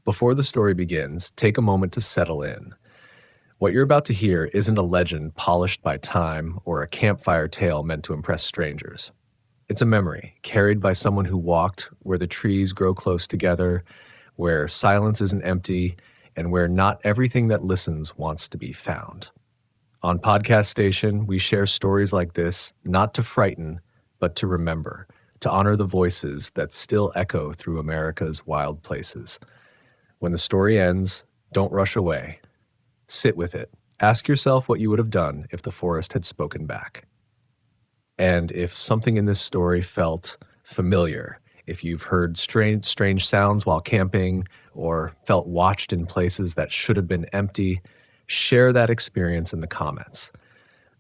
Before the story begins, take a moment to settle in. What you're about to hear isn't a legend polished by time or a campfire tale meant to impress strangers. It's a memory carried by someone who walked where the trees grow close together, where silence isn't empty, and where not everything that listens wants to be found. On Podcast Station, we share stories like this, not to frighten, but to remember, to honor the voices that still echo through America's wild places. When the story ends, don't rush away. Sit with it. Ask yourself what you would have done if the forest had spoken back. And if something in this story felt familiar, if you've heard strange sounds while camping or felt watched in places that should have been empty, share that experience in the comments.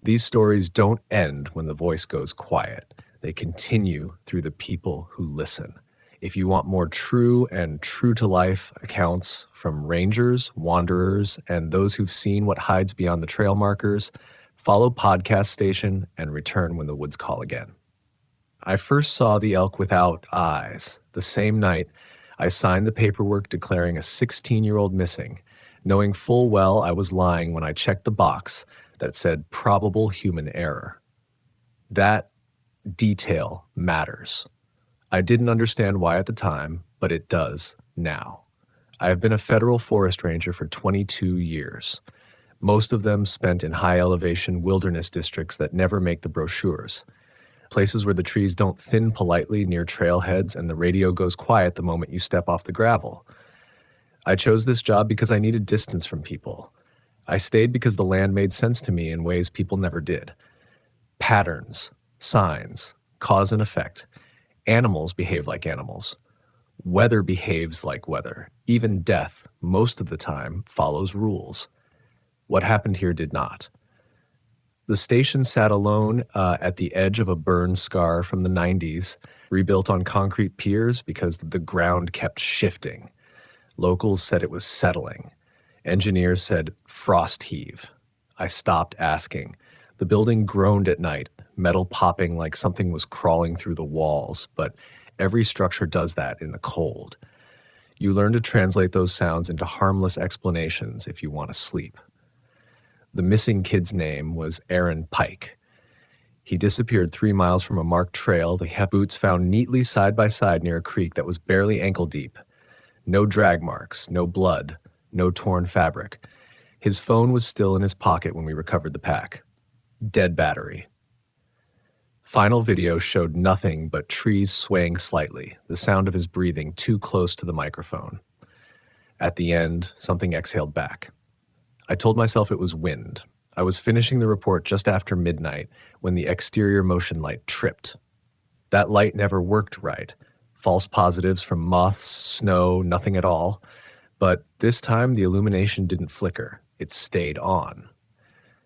These stories don't end when the voice goes quiet. They continue through the people who listen. If you want more true and true-to-life accounts from rangers, wanderers, and those who've seen what hides beyond the trail markers, follow Podcast Station and return when the woods call again. I first saw the elk without eyes the same night I signed the paperwork declaring a 16-year-old missing, knowing full well I was lying when I checked the box that said probable human error. That detail matters. I didn't understand why at the time, but it does now. I have been a federal forest ranger for 22 years, most of them spent in high-elevation wilderness districts that never make the brochures, places where the trees don't thin politely near trailheads and the radio goes quiet the moment you step off the gravel. I chose this job because I needed distance from people. I stayed because the land made sense to me in ways people never did. Patterns, signs, cause and effect. Animals behave like animals. Weather behaves like weather. Even death, most of the time, follows rules. What happened here did not. The station sat alone at the edge of a burn scar from the 90s, rebuilt on concrete piers because the ground kept shifting. Locals said it was settling. Engineers said frost heave. I stopped asking. The building groaned at night, metal popping like something was crawling through the walls, but every structure does that in the cold. You learn to translate those sounds into harmless explanations if you want to sleep. The missing kid's name was Aaron Pike. He disappeared 3 miles from a marked trail, the boots found neatly side by side near a creek that was barely ankle deep. No drag marks, no blood, no torn fabric. His phone was still in his pocket when we recovered the pack. Dead battery. Final video showed nothing but trees swaying slightly, the sound of his breathing too close to the microphone. At the end, something exhaled back. I told myself it was wind. I was finishing the report just after midnight when the exterior motion light tripped. That light never worked right. False positives from moths, snow, nothing at all. But this time the illumination didn't flicker. It stayed on.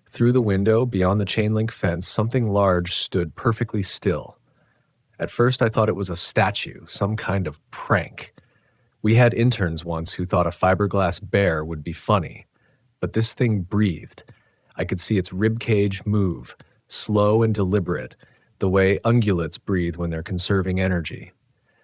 Through the window, beyond the chain-link fence, something large stood perfectly still. At first I thought it was a statue, some kind of prank. We had interns once who thought a fiberglass bear would be funny. But this thing breathed. I could see its ribcage move, slow and deliberate, the way ungulates breathe when they're conserving energy.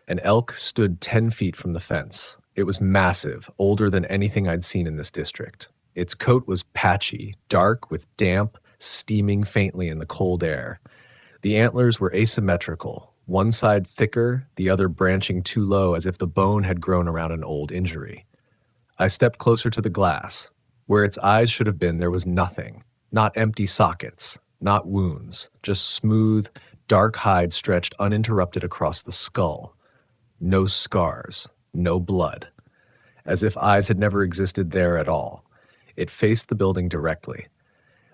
An elk stood 10 feet from the fence. It was massive, older than anything I'd seen in this district. Its coat was patchy, dark with damp, steaming faintly in the cold air. The antlers were asymmetrical, one side thicker, the other branching too low as if the bone had grown around an old injury. I stepped closer to the glass. Where its eyes should have been, there was nothing. Not empty sockets, not wounds, just smooth, dark hide stretched uninterrupted across the skull. No scars, no blood. As if eyes had never existed there at all. It faced the building directly.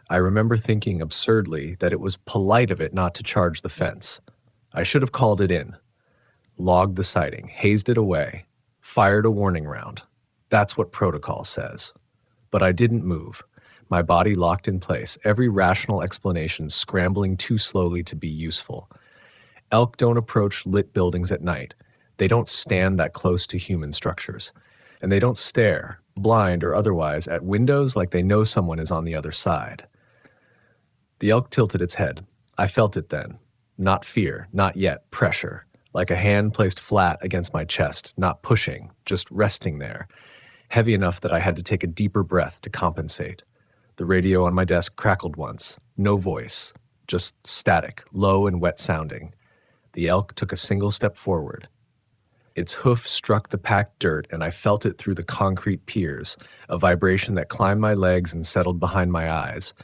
I remember thinking absurdly that it was polite of it not to charge the fence. I should have called it in. Logged the sighting, hazed it away, fired a warning round. That's what protocol says. But I didn't move. My body locked in place, every rational explanation scrambling too slowly to be useful. Elk don't approach lit buildings at night. They don't stand that close to human structures. And they don't stare, blind or otherwise, at windows like they know someone is on the other side. The elk tilted its head. I felt it then. Not fear, not yet, pressure. Like a hand placed flat against my chest, not pushing, just resting there. heavy enough that I had to take a deeper breath to compensate. The radio on my desk crackled once. No voice, just static, low and wet sounding. The elk took a single step forward. Its hoof struck the packed dirt, and I felt it through the concrete piers, a vibration that climbed my legs and settled behind my eyes.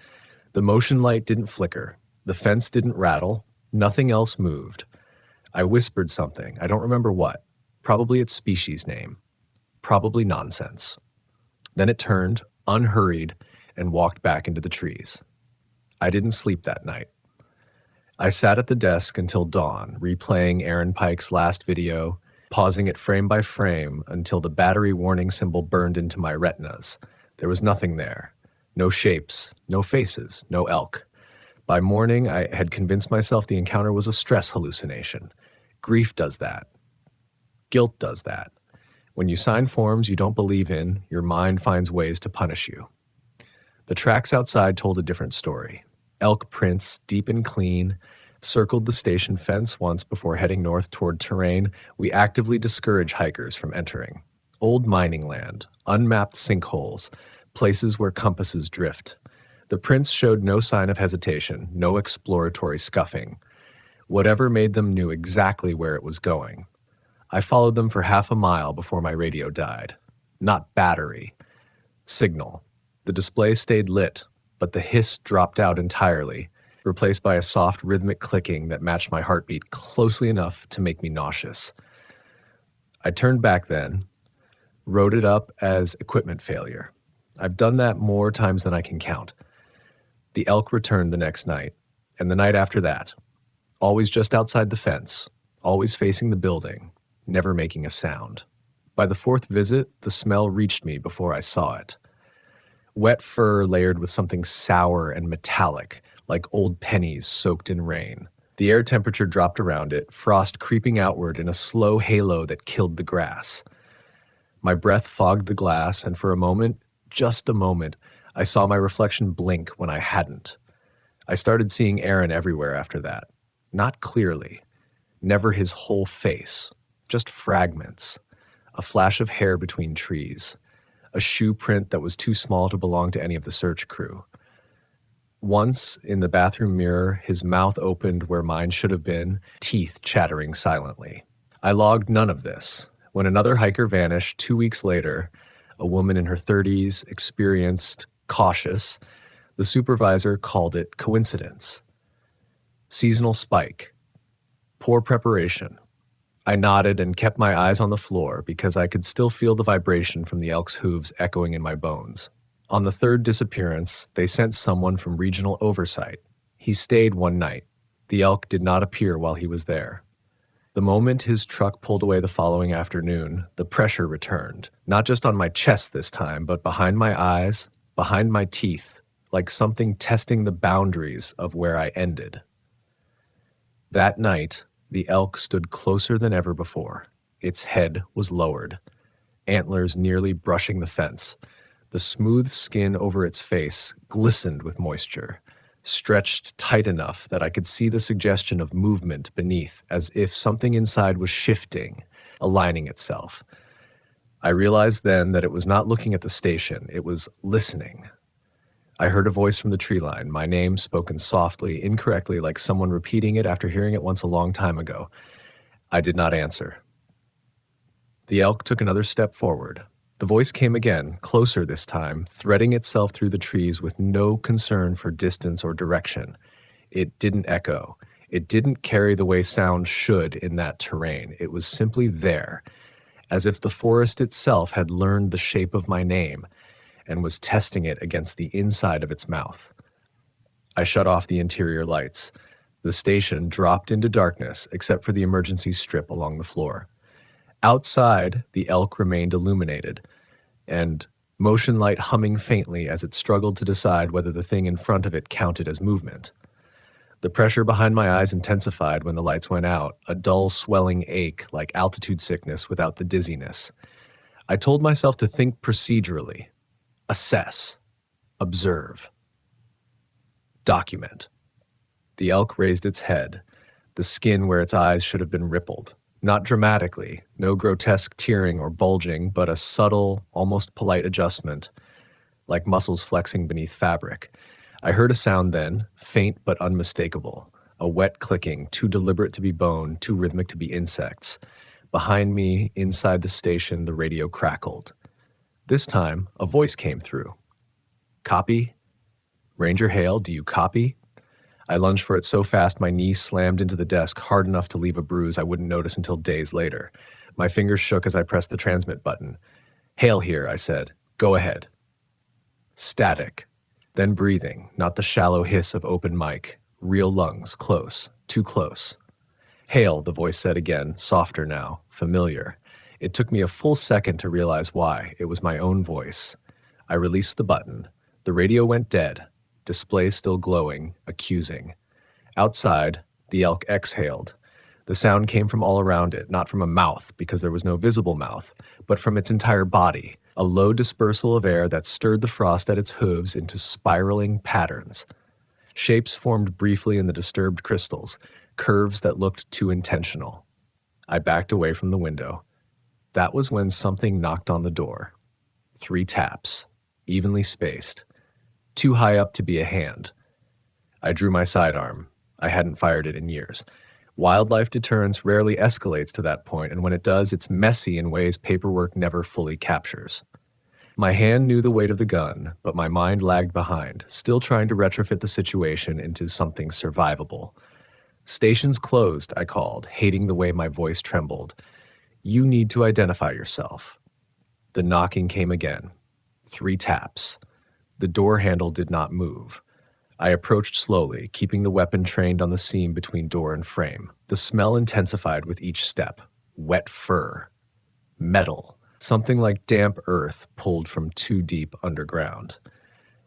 The motion light didn't flicker. The fence didn't rattle. Nothing else moved. I whispered something. I don't remember what. Probably its species name. Probably nonsense. Then it turned, unhurried, and walked back into the trees. I didn't sleep that night. I sat at the desk until dawn, replaying Aaron Pike's last video, pausing it frame by frame until the battery warning symbol burned into my retinas. There was nothing there. No shapes, no faces, no elk. By morning, I had convinced myself the encounter was a stress hallucination. Grief does that. Guilt does that. When you sign forms you don't believe in, your mind finds ways to punish you. The tracks outside told a different story. Elk prints, deep and clean, circled the station fence once before heading north toward terrain we actively discourage hikers from entering. Old mining land, unmapped sinkholes, places where compasses drift. The prints showed no sign of hesitation, no exploratory scuffing. Whatever made them knew exactly where it was going. I followed them for half a mile before my radio died. Not battery. Signal. The display stayed lit, but the hiss dropped out entirely, replaced by a soft rhythmic clicking that matched my heartbeat closely enough to make me nauseous. I turned back then, wrote it up as equipment failure. I've done that more times than I can count. The elk returned the next night, and the night after that. Always just outside the fence, always facing the building, never making a sound. By the fourth visit, the smell reached me before I saw it. Wet fur layered with something sour and metallic, like old pennies soaked in rain. The air temperature dropped around it, frost creeping outward in a slow halo that killed the grass. My breath fogged the glass, and for a moment, just a moment, I saw my reflection blink when I hadn't. I started seeing Aaron everywhere after that. Not clearly. Never his whole face. Just fragments. A flash of hair between trees. A shoe print that was too small to belong to any of the search crew. Once, in the bathroom mirror, his mouth opened where mine should have been, teeth chattering silently. I logged none of this. When another hiker vanished 2 weeks later, a woman in her 30s, experienced, cautious, the supervisor called it coincidence. Seasonal spike. Poor preparation. I nodded and kept my eyes on the floor because I could still feel the vibration from the elk's hooves echoing in my bones. On the third disappearance, they sent someone from regional oversight. He stayed one night. The elk did not appear while he was there. The moment his truck pulled away the following afternoon, the pressure returned, not just on my chest this time, but behind my eyes, behind my teeth, like something testing the boundaries of where I ended. That night, the elk stood closer than ever before. Its head was lowered, antlers nearly brushing the fence. The smooth skin over its face glistened with moisture, stretched tight enough that I could see the suggestion of movement beneath, as if something inside was shifting, aligning itself. I realized then that it was not looking at the station, it was listening. I heard a voice from the tree line, my name spoken softly, incorrectly, like someone repeating it after hearing it once a long time ago. I did not answer. The elk took another step forward. The voice came again, closer this time, threading itself through the trees with no concern for distance or direction. It didn't echo. It didn't carry the way sound should in that terrain. It was simply there, as if the forest itself had learned the shape of my name and was testing it against the inside of its mouth. I shut off the interior lights. The station dropped into darkness except for the emergency strip along the floor. Outside, the elk remained illuminated, and motion light humming faintly as it struggled to decide whether the thing in front of it counted as movement. The pressure behind my eyes intensified when the lights went out, a dull swelling ache like altitude sickness without the dizziness. I told myself to think procedurally. Assess. Observe. Document. The elk raised its head, the skin where its eyes should have been rippled. Not dramatically, no grotesque tearing or bulging, but a subtle, almost polite adjustment, like muscles flexing beneath fabric. I heard a sound then, faint but unmistakable, a wet clicking, too deliberate to be bone, too rhythmic to be insects. Behind me, inside the station, the radio crackled. This time, a voice came through. Copy? Ranger Hale, do you copy? I lunged for it so fast my knee slammed into the desk hard enough to leave a bruise I wouldn't notice until days later. My fingers shook as I pressed the transmit button. Hale here, I said. Go ahead. Static. Then breathing, not the shallow hiss of open mic. Real lungs, close, too close. Hale, the voice said again, softer now, familiar. It took me a full second to realize why. It was my own voice. I released the button. The radio went dead. Display still glowing, accusing. Outside, the elk exhaled. The sound came from all around it, not from a mouth, because there was no visible mouth, but from its entire body, a low dispersal of air that stirred the frost at its hooves into spiraling patterns. Shapes formed briefly in the disturbed crystals, curves that looked too intentional. I backed away from the window. That was when something knocked on the door. 3 taps, evenly spaced. Too high up to be a hand. I drew my sidearm. I hadn't fired it in years. Wildlife deterrence rarely escalates to that point, and when it does, it's messy in ways paperwork never fully captures. My hand knew the weight of the gun, but my mind lagged behind, still trying to retrofit the situation into something survivable. Station's closed, I called, hating the way my voice trembled. You need to identify yourself. The knocking came again. 3 taps. The door handle did not move. I approached slowly, keeping the weapon trained on the seam between door and frame. The smell intensified with each step. Wet fur. Metal. Something like damp earth pulled from too deep underground.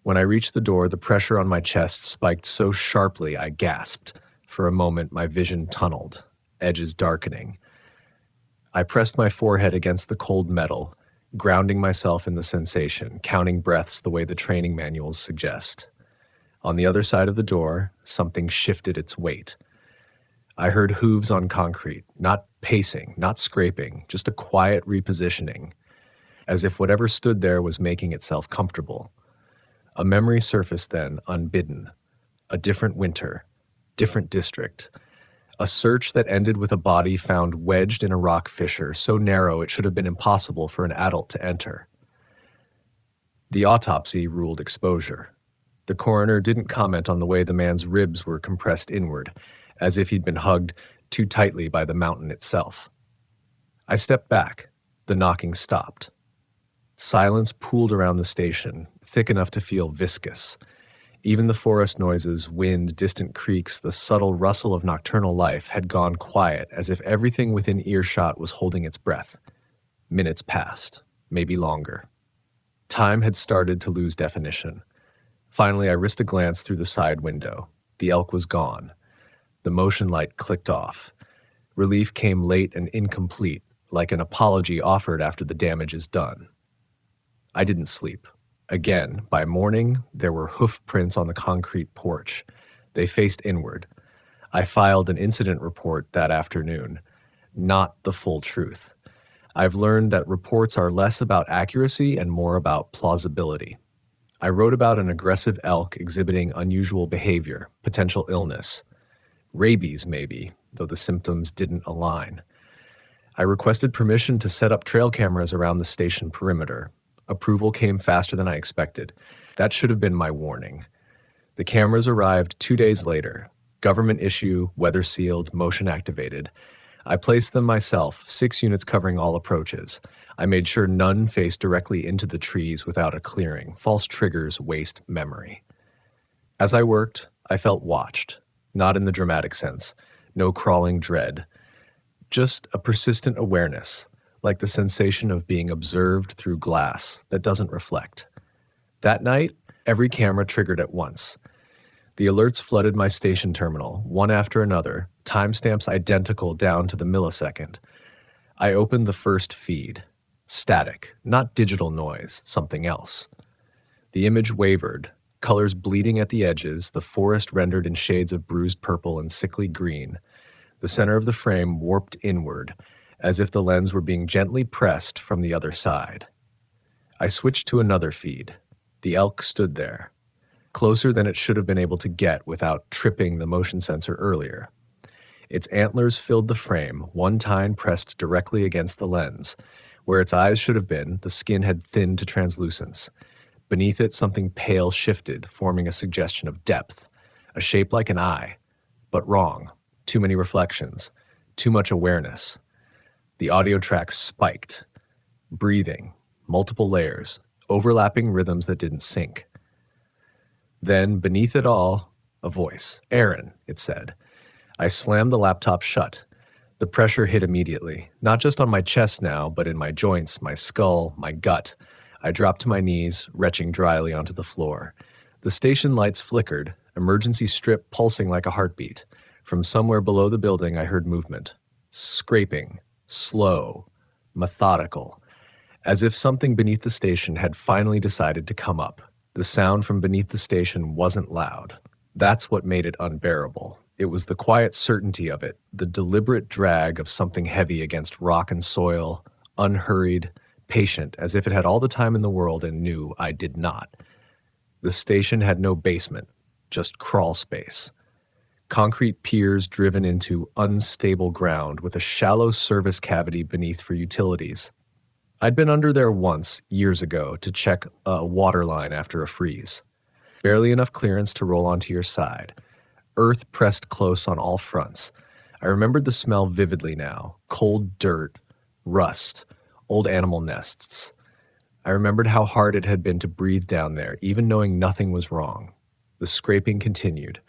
When I reached the door, the pressure on my chest spiked so sharply I gasped. For a moment, my vision tunneled, edges darkening. I pressed my forehead against the cold metal, grounding myself in the sensation, counting breaths the way the training manuals suggest. On the other side of the door, something shifted its weight. I heard hooves on concrete, not pacing, not scraping, just a quiet repositioning, as if whatever stood there was making itself comfortable. A memory surfaced then, unbidden. A different winter, different district. A search that ended with a body found wedged in a rock fissure, so narrow it should have been impossible for an adult to enter. The autopsy ruled exposure. The coroner didn't comment on the way the man's ribs were compressed inward, as if he'd been hugged too tightly by the mountain itself. I stepped back. The knocking stopped. Silence pooled around the station, thick enough to feel viscous. Even the forest noises, wind, distant creaks, the subtle rustle of nocturnal life had gone quiet, as if everything within earshot was holding its breath. Minutes passed, maybe longer. Time had started to lose definition. Finally, I risked a glance through the side window. The elk was gone. The motion light clicked off. Relief came late and incomplete, like an apology offered after the damage is done. I didn't sleep. Again, by morning, there were hoof prints on the concrete porch. They faced inward. I filed an incident report that afternoon. Not the full truth. I've learned that reports are less about accuracy and more about plausibility. I wrote about an aggressive elk exhibiting unusual behavior, potential illness. Rabies, maybe, though the symptoms didn't align. I requested permission to set up trail cameras around the station perimeter. Approval came faster than I expected. That should have been my warning. The cameras arrived 2 days later. Government issue, weather sealed, motion activated. I placed them myself, 6 units covering all approaches. I made sure none faced directly into the trees without a clearing. False triggers waste memory. As I worked, I felt watched. Not in the dramatic sense. No crawling dread. Just a persistent awareness, like the sensation of being observed through glass that doesn't reflect. That night, every camera triggered at once. The alerts flooded my station terminal, one after another, timestamps identical down to the millisecond. I opened the first feed. Static, not digital noise, something else. The image wavered, colors bleeding at the edges, the forest rendered in shades of bruised purple and sickly green. The center of the frame warped inward, as if the lens were being gently pressed from the other side. I switched to another feed. The elk stood there, closer than it should have been able to get without tripping the motion sensor earlier. Its antlers filled the frame, one tine pressed directly against the lens. Where its eyes should have been, the skin had thinned to translucence. Beneath it, something pale shifted, forming a suggestion of depth, a shape like an eye, but wrong. Too many reflections, too much awareness. The audio track spiked. Breathing, multiple layers, overlapping rhythms that didn't sync. Then, beneath it all, a voice. "Aaron," it said. I slammed the laptop shut. The pressure hit immediately, not just on my chest now, but in my joints, my skull, my gut. I dropped to my knees, retching dryly onto the floor. The station lights flickered, emergency strip pulsing like a heartbeat. From somewhere below the building, I heard movement. Scraping, slow, methodical, as if something beneath the station had finally decided to come up. The sound from beneath the station wasn't loud. That's what made it unbearable. It was the quiet certainty of it, the deliberate drag of something heavy against rock and soil, unhurried, patient, as if it had all the time in the world and knew I did not. The station had no basement, just crawl space. Concrete piers driven into unstable ground with a shallow service cavity beneath for utilities. I'd been under there once, years ago, to check a water line after a freeze. Barely enough clearance to roll onto your side. Earth pressed close on all fronts. I remembered the smell vividly now. Cold dirt, rust, old animal nests. I remembered how hard it had been to breathe down there, even knowing nothing was wrong. The scraping continued.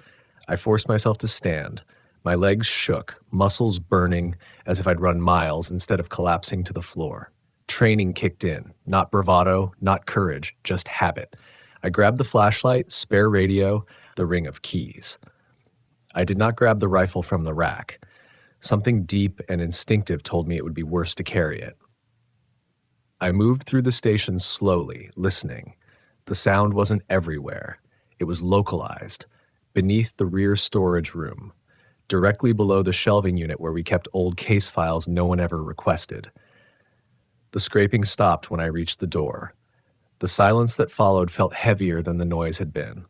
I forced myself to stand. My legs shook, muscles burning, as if I'd run miles instead of collapsing to the floor. Training kicked in. Not bravado, not courage, just habit. I grabbed the flashlight, spare radio, the ring of keys. I did not grab the rifle from the rack. Something deep and instinctive told me it would be worse to carry it. I moved through the station slowly, listening. The sound wasn't everywhere. It was localized, beneath the rear storage room, directly below the shelving unit where we kept old case files no one ever requested. The scraping stopped when I reached the door. The silence that followed felt heavier than the noise had been.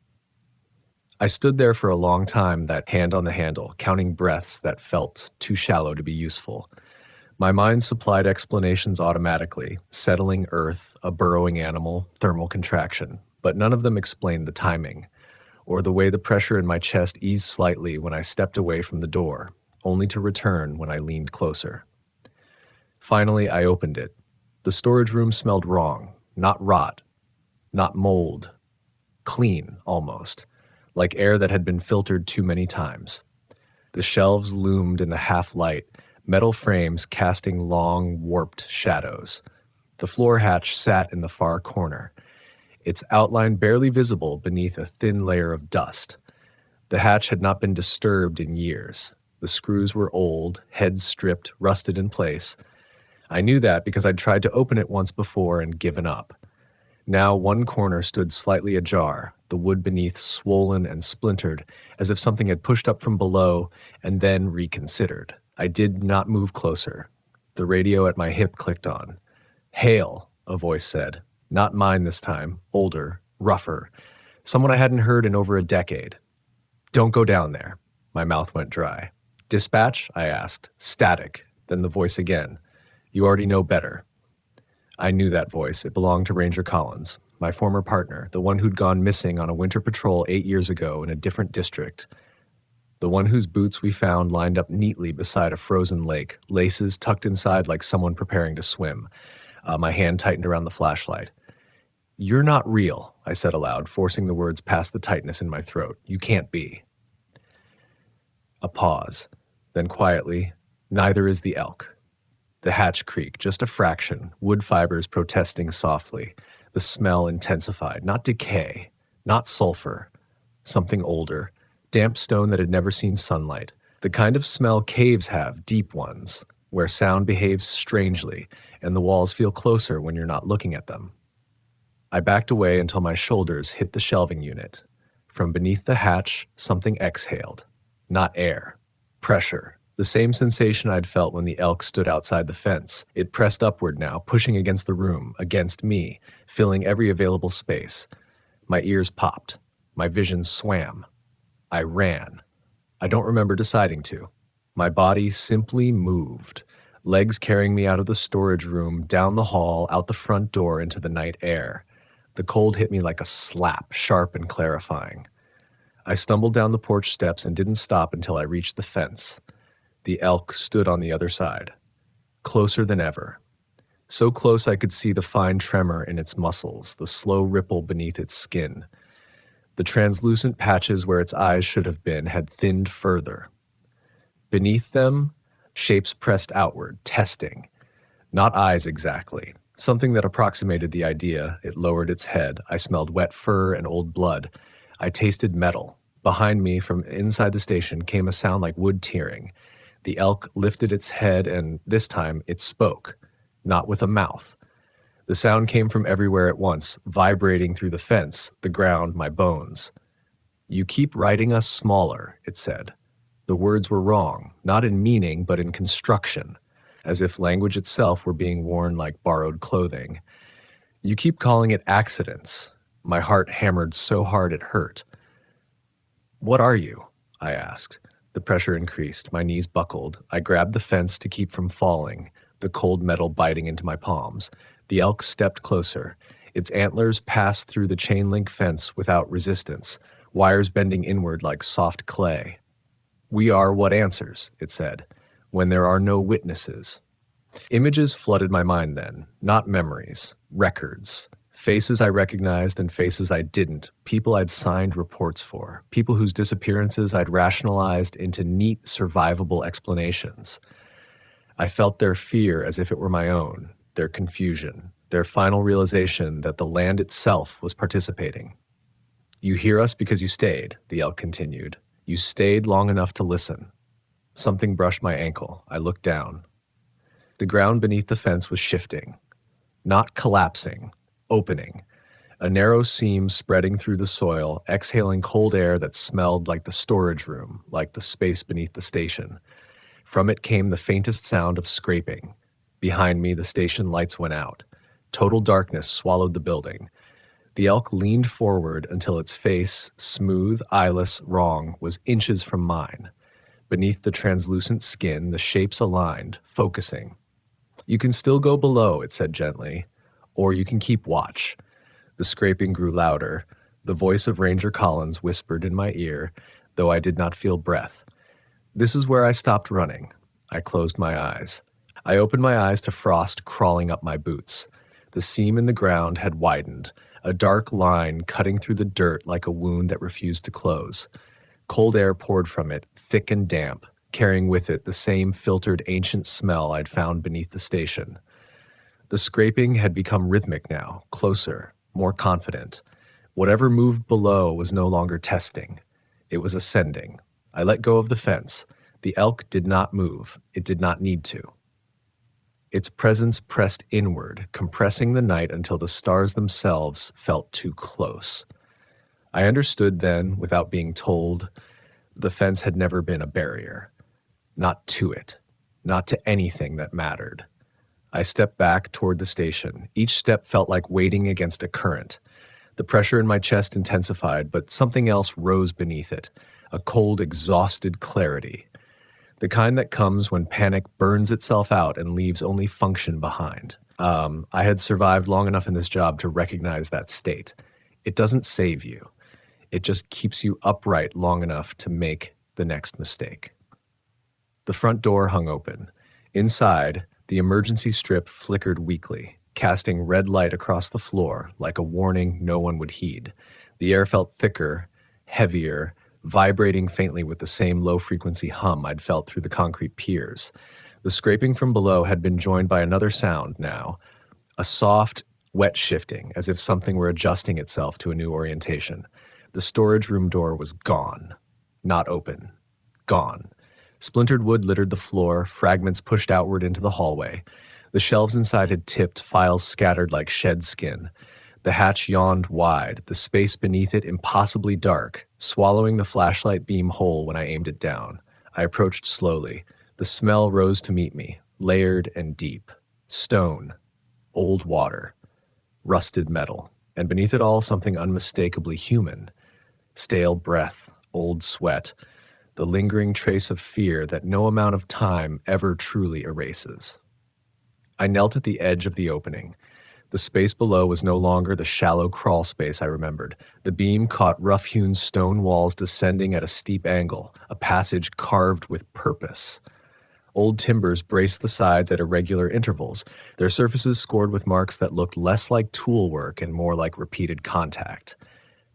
I stood there for a long time, that hand on the handle, counting breaths that felt too shallow to be useful. My mind supplied explanations automatically, settling earth, a burrowing animal, thermal contraction, but none of them explained the timing, or the way the pressure in my chest eased slightly when I stepped away from the door, only to return when I leaned closer. Finally, I opened it. The storage room smelled wrong, not rot, not mold, clean almost, like air that had been filtered too many times. The shelves loomed in the half-light, metal frames casting long, warped shadows. The floor hatch sat in the far corner, its outline barely visible beneath a thin layer of dust. The hatch had not been disturbed in years. The screws were old, heads stripped, rusted in place. I knew that because I'd tried to open it once before and given up. Now one corner stood slightly ajar, the wood beneath swollen and splintered, as if something had pushed up from below and then reconsidered. I did not move closer. The radio at my hip clicked on. "Hail," a voice said. Not mine this time, older, rougher, someone I hadn't heard in over a decade. "Don't go down there." My mouth went dry. "Dispatch?" I asked. Static. Then the voice again. "You already know better." I knew that voice. It belonged to Ranger Collins, my former partner, the one who'd gone missing on a winter patrol 8 years ago in a different district. The one whose boots we found lined up neatly beside a frozen lake, laces tucked inside like someone preparing to swim. My hand tightened around the flashlight. "You're not real," I said aloud, forcing the words past the tightness in my throat. "You can't be." A pause. Then quietly, "Neither is the elk." The hatch creaked, just a fraction, wood fibers protesting softly. The smell intensified, not decay, not sulfur, something older, damp stone that had never seen sunlight. The kind of smell caves have, deep ones, where sound behaves strangely, and the walls feel closer when you're not looking at them. I backed away until my shoulders hit the shelving unit. From beneath the hatch, something exhaled. Not air. Pressure. The same sensation I'd felt when the elk stood outside the fence. It pressed upward now, pushing against the room, against me, filling every available space. My ears popped. My vision swam. I ran. I don't remember deciding to. My body simply moved, legs carrying me out of the storage room, down the hall, out the front door, into the night air. The cold hit me like a slap, sharp and clarifying. I stumbled down the porch steps and didn't stop until I reached the fence. The elk stood on the other side, closer than ever. So close I could see the fine tremor in its muscles, the slow ripple beneath its skin. The translucent patches where its eyes should have been had thinned further. Beneath them, shapes pressed outward, testing. Not eyes exactly. Something that approximated the idea. It lowered its head. I smelled wet fur and old blood. I tasted metal. Behind me, from inside the station, came a sound like wood tearing. The elk lifted its head, and this time it spoke, not with a mouth. The sound came from everywhere at once, vibrating through the fence, the ground, my bones. "You keep writing us smaller," it said. The words were wrong, not in meaning, but in construction, as if language itself were being worn like borrowed clothing. "You keep calling it accidents." My heart hammered so hard it hurt. "What are you?" I asked. The pressure increased. My knees buckled. I grabbed the fence to keep from falling, the cold metal biting into my palms. The elk stepped closer. Its antlers passed through the chain-link fence without resistance, wires bending inward like soft clay. "We are what answers," it said, "when there are no witnesses." Images flooded my mind then, not memories, records. Faces I recognized and faces I didn't, people I'd signed reports for, people whose disappearances I'd rationalized into neat, survivable explanations. I felt their fear as if it were my own, their confusion, their final realization that the land itself was participating. "You hear us because you stayed," the elk continued. "You stayed long enough to listen." Something brushed my ankle. I looked down. The ground beneath the fence was shifting, not collapsing, opening, a narrow seam spreading through the soil, exhaling cold air that smelled like the storage room, like the space beneath the station. From it came the faintest sound of scraping. Behind me, the station lights went out. Total darkness swallowed the building. The elk leaned forward until its face, smooth, eyeless, wrong, was inches from mine. Beneath the translucent skin, the shapes aligned, focusing. "You can still go below," it said gently. "Or you can keep watch." The scraping grew louder. The voice of Ranger Collins whispered in my ear, though I did not feel breath. This is where I stopped running. I closed my eyes. I opened my eyes to frost crawling up my boots. The seam in the ground had widened, a dark line cutting through the dirt like a wound that refused to close. Cold air poured from it, thick and damp, carrying with it the same filtered ancient smell I'd found beneath the station. The scraping had become rhythmic now, closer, more confident. Whatever moved below was no longer testing. It was ascending. I let go of the fence. The elk did not move. It did not need to. Its presence pressed inward, compressing the night until the stars themselves felt too close. I understood then, without being told, the fence had never been a barrier. Not to it. Not to anything that mattered. I stepped back toward the station. Each step felt like wading against a current. The pressure in my chest intensified, but something else rose beneath it, a cold, exhausted clarity. The kind that comes when panic burns itself out and leaves only function behind. I had survived long enough in this job to recognize that state. It doesn't save you. It just keeps you upright long enough to make the next mistake. The front door hung open. Inside, the emergency strip flickered weakly, casting red light across the floor like a warning no one would heed. The air felt thicker, heavier, vibrating faintly with the same low-frequency hum I'd felt through the concrete piers. The scraping from below had been joined by another sound now, a soft, wet shifting, as if something were adjusting itself to a new orientation. The storage room door was gone. Not open. Gone. Splintered wood littered the floor, fragments pushed outward into the hallway. The shelves inside had tipped, files scattered like shed skin. The hatch yawned wide, the space beneath it impossibly dark, swallowing the flashlight beam whole when I aimed it down. I approached slowly. The smell rose to meet me, layered and deep. Stone, old water, rusted metal, and beneath it all something unmistakably human. Stale breath, old sweat, the lingering trace of fear that no amount of time ever truly erases. I knelt at the edge of the opening. The space below was no longer the shallow crawl space I remembered. The beam caught rough-hewn stone walls descending at a steep angle, a passage carved with purpose. Old timbers braced the sides at irregular intervals, their surfaces scored with marks that looked less like tool work and more like repeated contact.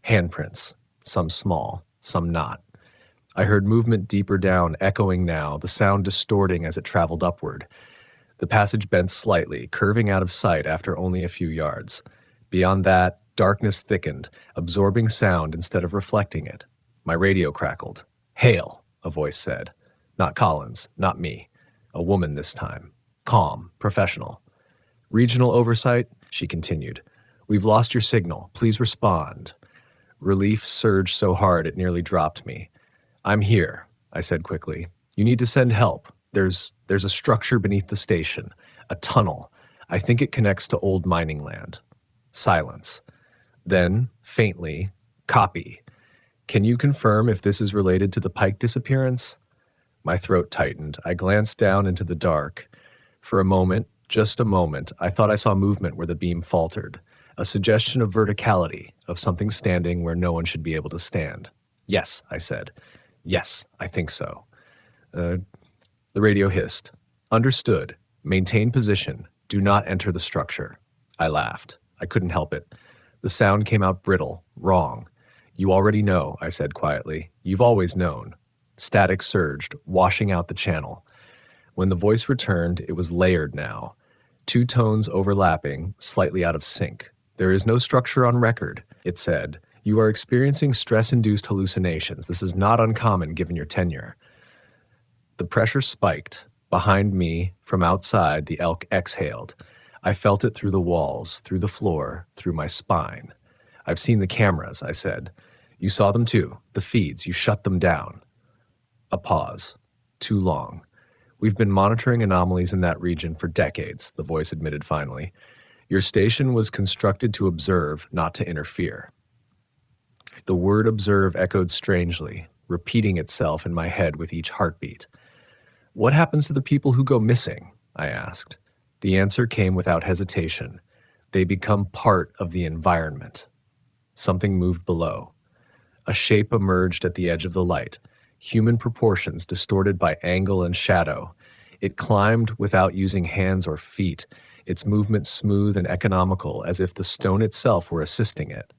Handprints, some small, some not. I heard movement deeper down, echoing now, the sound distorting as it traveled upward. The passage bent slightly, curving out of sight after only a few yards. Beyond that, darkness thickened, absorbing sound instead of reflecting it. My radio crackled. "Hail," a voice said. Not Collins, not me. A woman this time. Calm, professional. "Regional oversight," she continued. "We've lost your signal. Please respond." Relief surged so hard it nearly dropped me. "I'm here," I said quickly. "You need to send help. There's a structure beneath the station. A tunnel. I think it connects to old mining land." Silence. Then, faintly, "Copy. Can you confirm if this is related to the Pike disappearance?" My throat tightened. I glanced down into the dark. For a moment, just a moment, I thought I saw movement where the beam faltered. A suggestion of verticality, of something standing where no one should be able to stand. "Yes," I said. "Yes, I think so." The radio hissed. "Understood. Maintain position. Do not enter the structure." I laughed. I couldn't help it. The sound came out brittle, wrong. "You already know," I said quietly. "You've always known." Static surged, washing out the channel. When the voice returned, it was layered now. Two tones overlapping, slightly out of sync. "There is no structure on record," it said. "You are experiencing stress-induced hallucinations. This is not uncommon given your tenure." The pressure spiked. Behind me, from outside, the elk exhaled. I felt it through the walls, through the floor, through my spine. "I've seen the cameras," I said. "You saw them too. The feeds. You shut them down." A pause. Too long. "We've been monitoring anomalies in that region for decades," the voice admitted finally. "Your station was constructed to observe, not to interfere." The word observe echoed strangely, repeating itself in my head with each heartbeat. "What happens to the people who go missing?" I asked. The answer came without hesitation. "They become part of the environment." Something moved below. A shape emerged at the edge of the light, human proportions distorted by angle and shadow. It climbed without using hands or feet, its movement smooth and economical as if the stone itself were assisting it.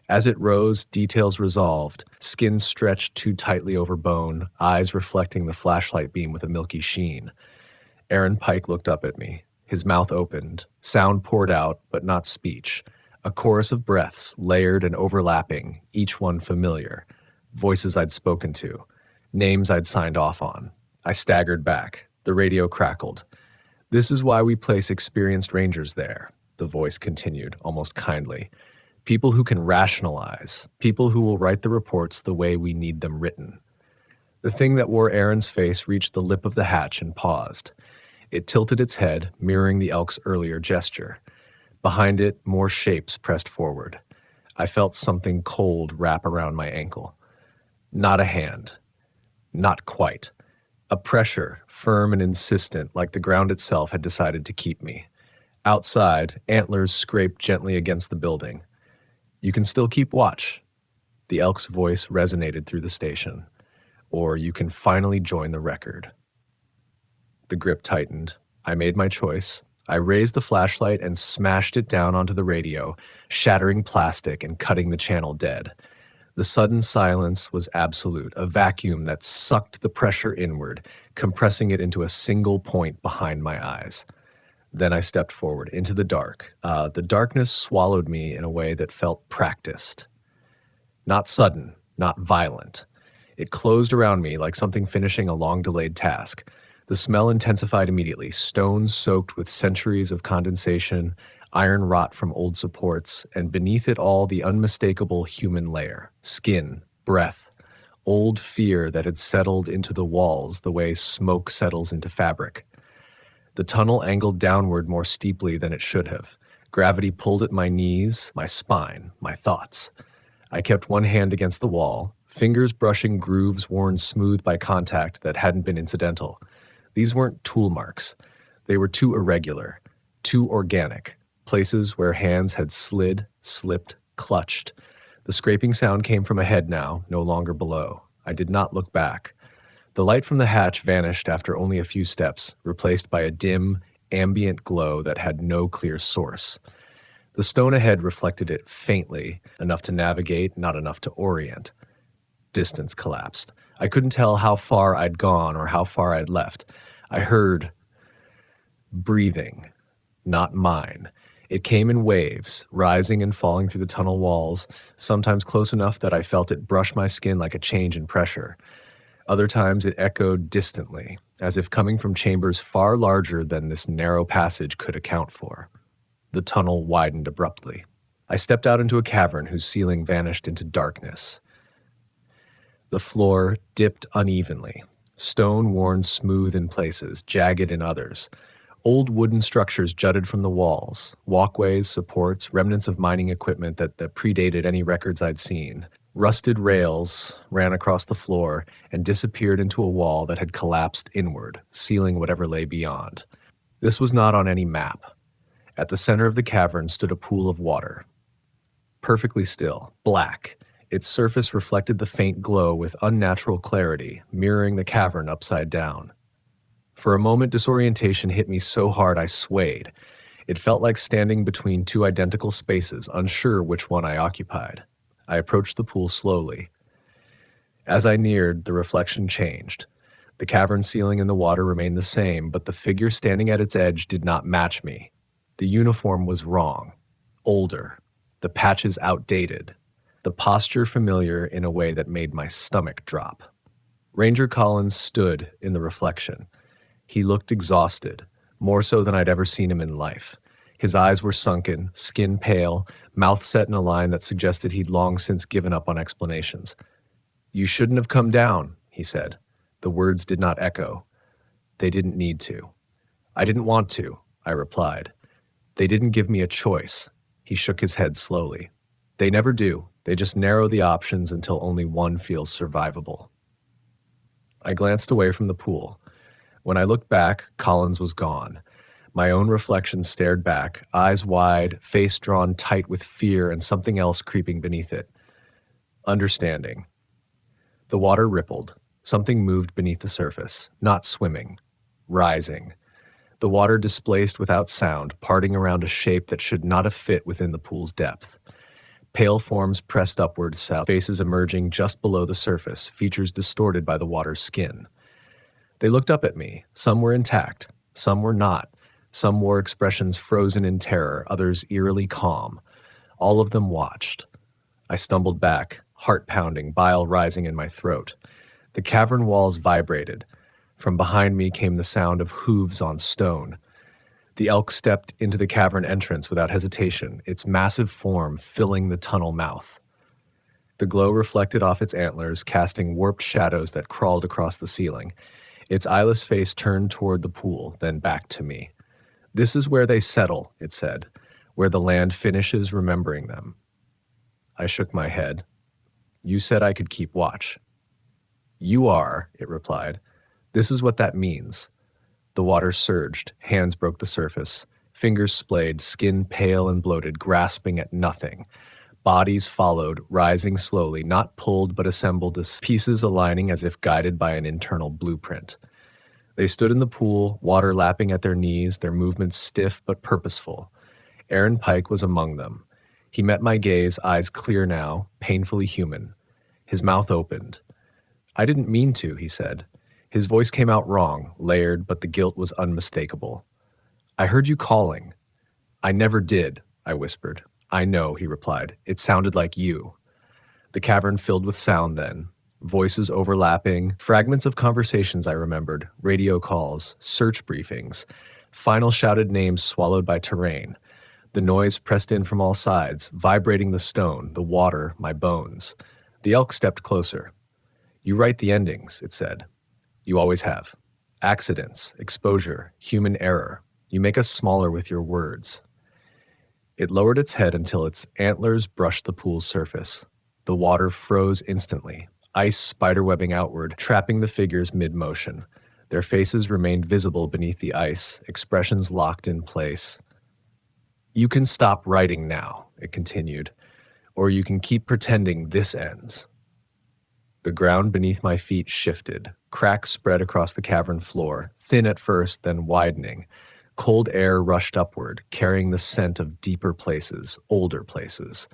As it rose, details resolved, skin stretched too tightly over bone, eyes reflecting the flashlight beam with a milky sheen. Aaron Pike looked up at me. His mouth opened. Sound poured out, but not speech. A chorus of breaths, layered and overlapping, each one familiar. Voices I'd spoken to. Names I'd signed off on. I staggered back. The radio crackled. "This is why we place experienced rangers there," the voice continued, almost kindly. "People who can rationalize. People who will write the reports the way we need them written." The thing that wore Aaron's face reached the lip of the hatch and paused. It tilted its head, mirroring the elk's earlier gesture. Behind it, more shapes pressed forward. I felt something cold wrap around my ankle. Not a hand. Not quite. A pressure, firm and insistent, like the ground itself had decided to keep me. Outside, antlers scraped gently against the building. "You can still keep watch." The elk's voice resonated through the station. "Or you can finally join the record." The grip tightened. I made my choice. I raised the flashlight and smashed it down onto the radio, shattering plastic and cutting the channel dead. The sudden silence was absolute, a vacuum that sucked the pressure inward, compressing it into a single point behind my eyes. Then I stepped forward into the dark. The darkness swallowed me in a way that felt practiced. Not sudden, not violent. It closed around me like something finishing a long-delayed task. The smell intensified immediately, stones soaked with centuries of condensation, iron rot from old supports, and beneath it all the unmistakable human layer. Skin, breath, old fear that had settled into the walls the way smoke settles into fabric. The tunnel angled downward more steeply than it should have. Gravity pulled at my knees, my spine, my thoughts. I kept one hand against the wall, fingers brushing grooves worn smooth by contact that hadn't been incidental. These weren't tool marks. They were too irregular, too organic, places where hands had slid, slipped, clutched. The scraping sound came from ahead now, no longer below. I did not look back. The light from the hatch vanished after only a few steps, replaced by a dim, ambient glow that had no clear source. The stone ahead reflected it faintly, enough to navigate, not enough to orient. Distance collapsed. I couldn't tell how far I'd gone or how far I'd left. I heard breathing, not mine. It came in waves, rising and falling through the tunnel walls, sometimes close enough that I felt it brush my skin like a change in pressure. Other times it echoed distantly, as if coming from chambers far larger than this narrow passage could account for. The tunnel widened abruptly. I stepped out into a cavern whose ceiling vanished into darkness. The floor dipped unevenly, stone worn smooth in places, jagged in others. Old wooden structures jutted from the walls, walkways, supports, remnants of mining equipment that predated any records I'd seen. Rusted rails ran across the floor and disappeared into a wall that had collapsed inward, sealing whatever lay beyond. This was not on any map. At the center of the cavern stood a pool of water. Perfectly still, black. Its surface reflected the faint glow with unnatural clarity, mirroring the cavern upside down. For a moment, disorientation hit me so hard I swayed. It felt like standing between two identical spaces, unsure which one I occupied. I approached the pool slowly. As I neared, the reflection changed. The cavern ceiling and the water remained the same, but the figure standing at its edge did not match me. The uniform was wrong, older, the patches outdated, the posture familiar in a way that made my stomach drop. Ranger Collins stood in the reflection. He looked exhausted, more so than I'd ever seen him in life. His eyes were sunken, skin pale, mouth set in a line that suggested he'd long since given up on explanations. "You shouldn't have come down," he said. The words did not echo. They didn't need to. "I didn't want to," I replied. "They didn't give me a choice." He shook his head slowly. "They never do. They just narrow the options until only one feels survivable." I glanced away from the pool. When I looked back, Collins was gone. My own reflection stared back, eyes wide, face drawn tight with fear and something else creeping beneath it. Understanding. The water rippled. Something moved beneath the surface, not swimming, rising. The water displaced without sound, parting around a shape that should not have fit within the pool's depth. Pale forms pressed upward, south, faces emerging just below the surface, features distorted by the water's skin. They looked up at me. Some were intact, some were not. Some wore expressions frozen in terror, others eerily calm. All of them watched. I stumbled back, heart pounding, bile rising in my throat. The cavern walls vibrated. From behind me came the sound of hooves on stone. The elk stepped into the cavern entrance without hesitation, its massive form filling the tunnel mouth. The glow reflected off its antlers, casting warped shadows that crawled across the ceiling. Its eyeless face turned toward the pool, then back to me. "This is where they settle," it said, "where the land finishes remembering them." I shook my head. "You said I could keep watch." "You are," it replied. "This is what that means." The water surged, hands broke the surface, fingers splayed, skin pale and bloated, grasping at nothing. Bodies followed, rising slowly, not pulled but assembled as pieces aligning as if guided by an internal blueprint. They stood in the pool, water lapping at their knees, their movements stiff but purposeful. Aaron Pike was among them. He met my gaze, eyes clear now, painfully human. His mouth opened. "I didn't mean to," he said. His voice came out wrong, layered, but the guilt was unmistakable. "I heard you calling." "I never did," I whispered. "I know," he replied. "It sounded like you." The cavern filled with sound then. Voices overlapping, fragments of conversations I remembered, radio calls, search briefings, final shouted names swallowed by terrain. The noise pressed in from all sides, vibrating the stone, the water, my bones. The elk stepped closer. You write the endings, it said. You always have. Accidents, exposure, human error. You make us smaller with your words. It lowered its head until its antlers brushed the pool's surface. The water froze instantly, ice spiderwebbing outward, trapping the figures mid-motion. Their faces remained visible beneath the ice, expressions locked in place. You can stop writing now, it continued, or you can keep pretending this ends. The ground beneath my feet shifted. Cracks spread across the cavern floor, thin at first, then widening. Cold air rushed upward, carrying the scent of deeper places, older places.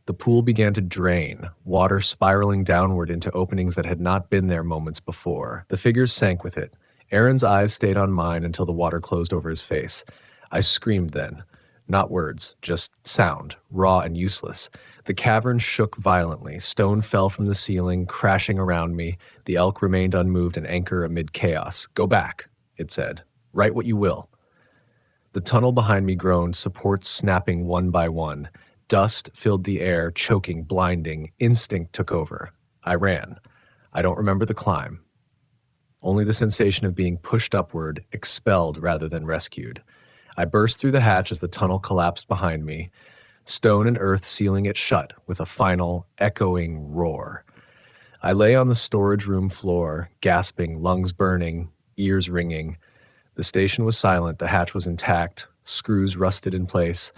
The pool began to drain, water spiraling downward into openings that had not been there moments before. The figures sank with it. Aaron's eyes stayed on mine until the water closed over his face. I screamed then. Not words, just sound, raw and useless. The cavern shook violently. Stone fell from the ceiling, crashing around me. The elk remained unmoved, an anchor amid chaos. Go back, it said. Write what you will. The tunnel behind me groaned, supports snapping one by one. Dust filled the air, choking, blinding. Instinct took over. I ran. I don't remember the climb. Only the sensation of being pushed upward, expelled rather than rescued. I burst through the hatch as the tunnel collapsed behind me, stone and earth sealing it shut with a final, echoing roar. I lay on the storage room floor, gasping, lungs burning, ears ringing. The station was silent, the hatch was intact, screws rusted in place,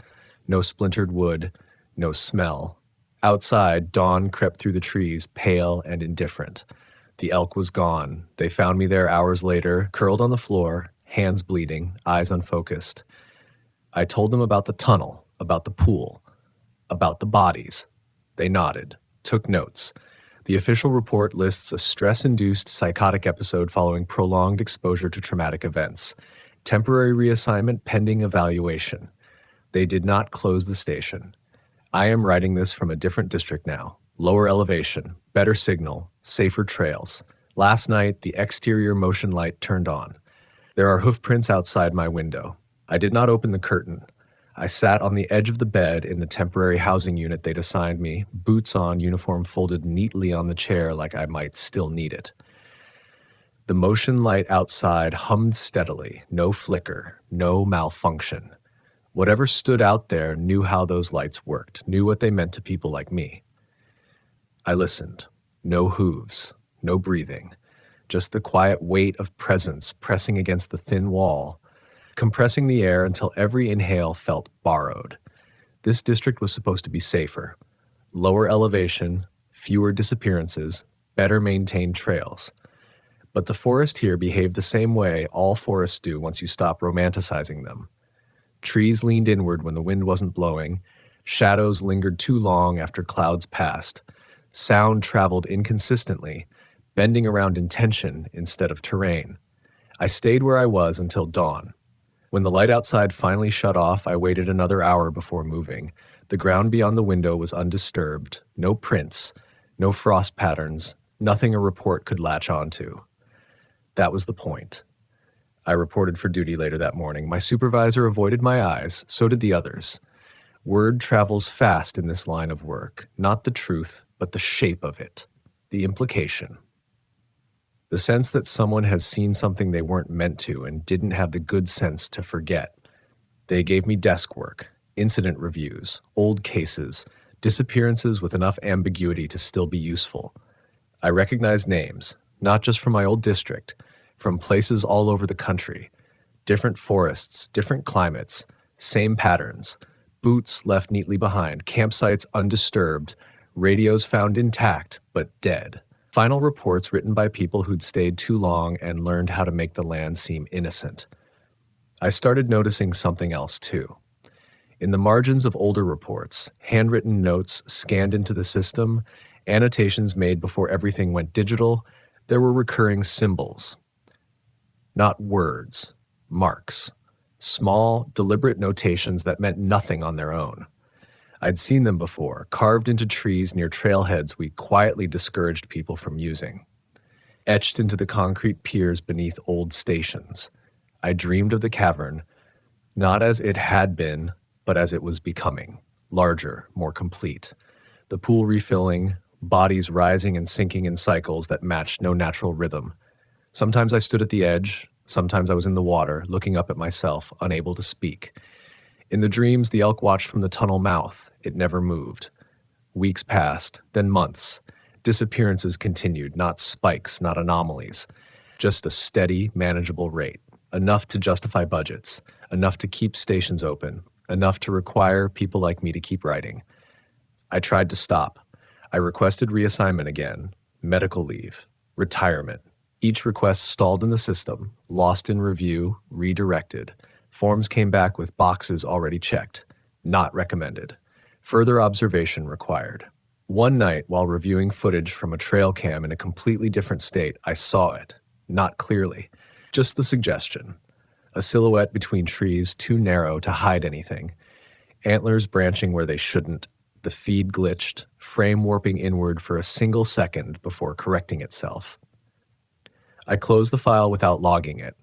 no splintered wood, no smell. Outside, dawn crept through the trees, pale and indifferent. The elk was gone. They found me there hours later, curled on the floor, hands bleeding, eyes unfocused. I told them about the tunnel, about the pool, about the bodies. They nodded, took notes. The official report lists a stress-induced psychotic episode following prolonged exposure to traumatic events. Temporary reassignment pending evaluation. They did not close the station. I am writing this from a different district now. Lower elevation, better signal, safer trails. Last night, the exterior motion light turned on. There are hoofprints outside my window. I did not open the curtain. I sat on the edge of the bed in the temporary housing unit they'd assigned me, boots on, uniform folded neatly on the chair like I might still need it. The motion light outside hummed steadily, no flicker, no malfunction. Whatever stood out there knew how those lights worked, knew what they meant to people like me. I listened. No hooves, no breathing, just the quiet weight of presence pressing against the thin wall, compressing the air until every inhale felt borrowed. This district was supposed to be safer. Lower elevation, fewer disappearances, better maintained trails. But the forest here behaved the same way all forests do once you stop romanticizing them. Trees leaned inward when the wind wasn't blowing. Shadows lingered too long after clouds passed. Sound traveled inconsistently, bending around intention instead of terrain. I stayed where I was until dawn. When the light outside finally shut off, I waited another hour before moving. The ground beyond the window was undisturbed, no prints, no frost patterns, nothing a report could latch onto. That was the point. I reported for duty later that morning. My supervisor avoided my eyes, so did the others. Word travels fast in this line of work, not the truth, but the shape of it, the implication. The sense that someone has seen something they weren't meant to and didn't have the good sense to forget. They gave me desk work, incident reviews, old cases, disappearances with enough ambiguity to still be useful. I recognized names, not just from my old district, from places all over the country. Different forests, different climates, same patterns. Boots left neatly behind, campsites undisturbed, radios found intact but dead. Final reports written by people who'd stayed too long and learned how to make the land seem innocent. I started noticing something else too. In the margins of older reports, handwritten notes scanned into the system, annotations made before everything went digital, there were recurring symbols. Not words, marks. Small, deliberate notations that meant nothing on their own. I'd seen them before, carved into trees near trailheads we quietly discouraged people from using. Etched into the concrete piers beneath old stations. I dreamed of the cavern, not as it had been, but as it was becoming. Larger, more complete. The pool refilling, bodies rising and sinking in cycles that matched no natural rhythm. Sometimes I stood at the edge, sometimes I was in the water, looking up at myself, unable to speak. In the dreams, the elk watched from the tunnel mouth. It never moved. Weeks passed, then months. Disappearances continued, not spikes, not anomalies. Just a steady, manageable rate. Enough to justify budgets, enough to keep stations open, enough to require people like me to keep writing. I tried to stop. I requested reassignment again, medical leave, retirement. Each request stalled in the system, lost in review, redirected. Forms came back with boxes already checked. Not recommended. Further observation required. One night, while reviewing footage from a trail cam in a completely different state, I saw it. Not clearly. Just the suggestion. A silhouette between trees too narrow to hide anything. Antlers branching where they shouldn't. The feed glitched, frame warping inward for a single second before correcting itself. I closed the file without logging it.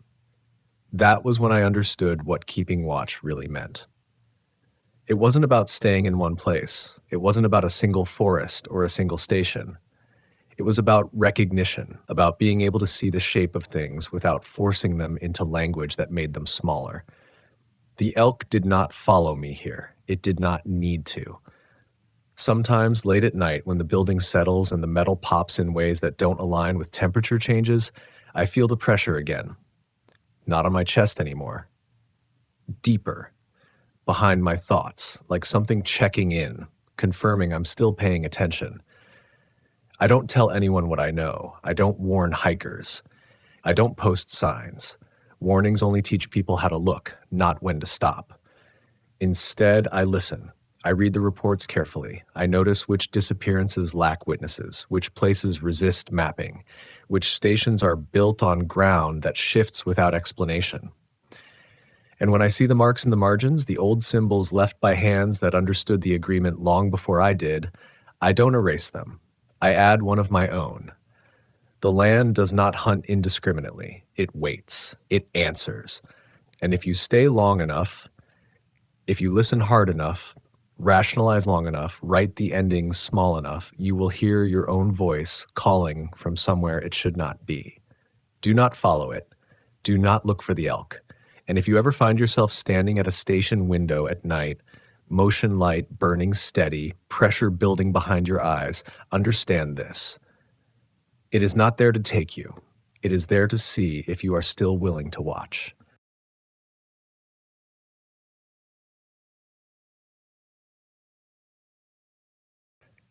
That was when I understood what keeping watch really meant. It wasn't about staying in one place. It wasn't about a single forest or a single station. It was about recognition, about being able to see the shape of things without forcing them into language that made them smaller. The elk did not follow me here. It did not need to. Sometimes late at night, when the building settles and the metal pops in ways that don't align with temperature changes, I feel the pressure again. Not on my chest anymore. Deeper. Behind my thoughts, like something checking in, confirming I'm still paying attention. I don't tell anyone what I know. I don't warn hikers. I don't post signs. Warnings only teach people how to look, not when to stop. Instead, I listen. I read the reports carefully. I notice which disappearances lack witnesses, which places resist mapping, which stations are built on ground that shifts without explanation. And when I see the marks in the margins, the old symbols left by hands that understood the agreement long before I did, I don't erase them. I add one of my own. The land does not hunt indiscriminately. It waits. It answers. And if you stay long enough, if you listen hard enough, rationalize long enough, write the endings small enough, you will hear your own voice calling from somewhere it should not be. Do not follow it. Do not look for the elk. And if you ever find yourself standing at a station window at night, motion light burning steady, pressure building behind your eyes, understand this. It is not there to take you. It is there to see if you are still willing to watch.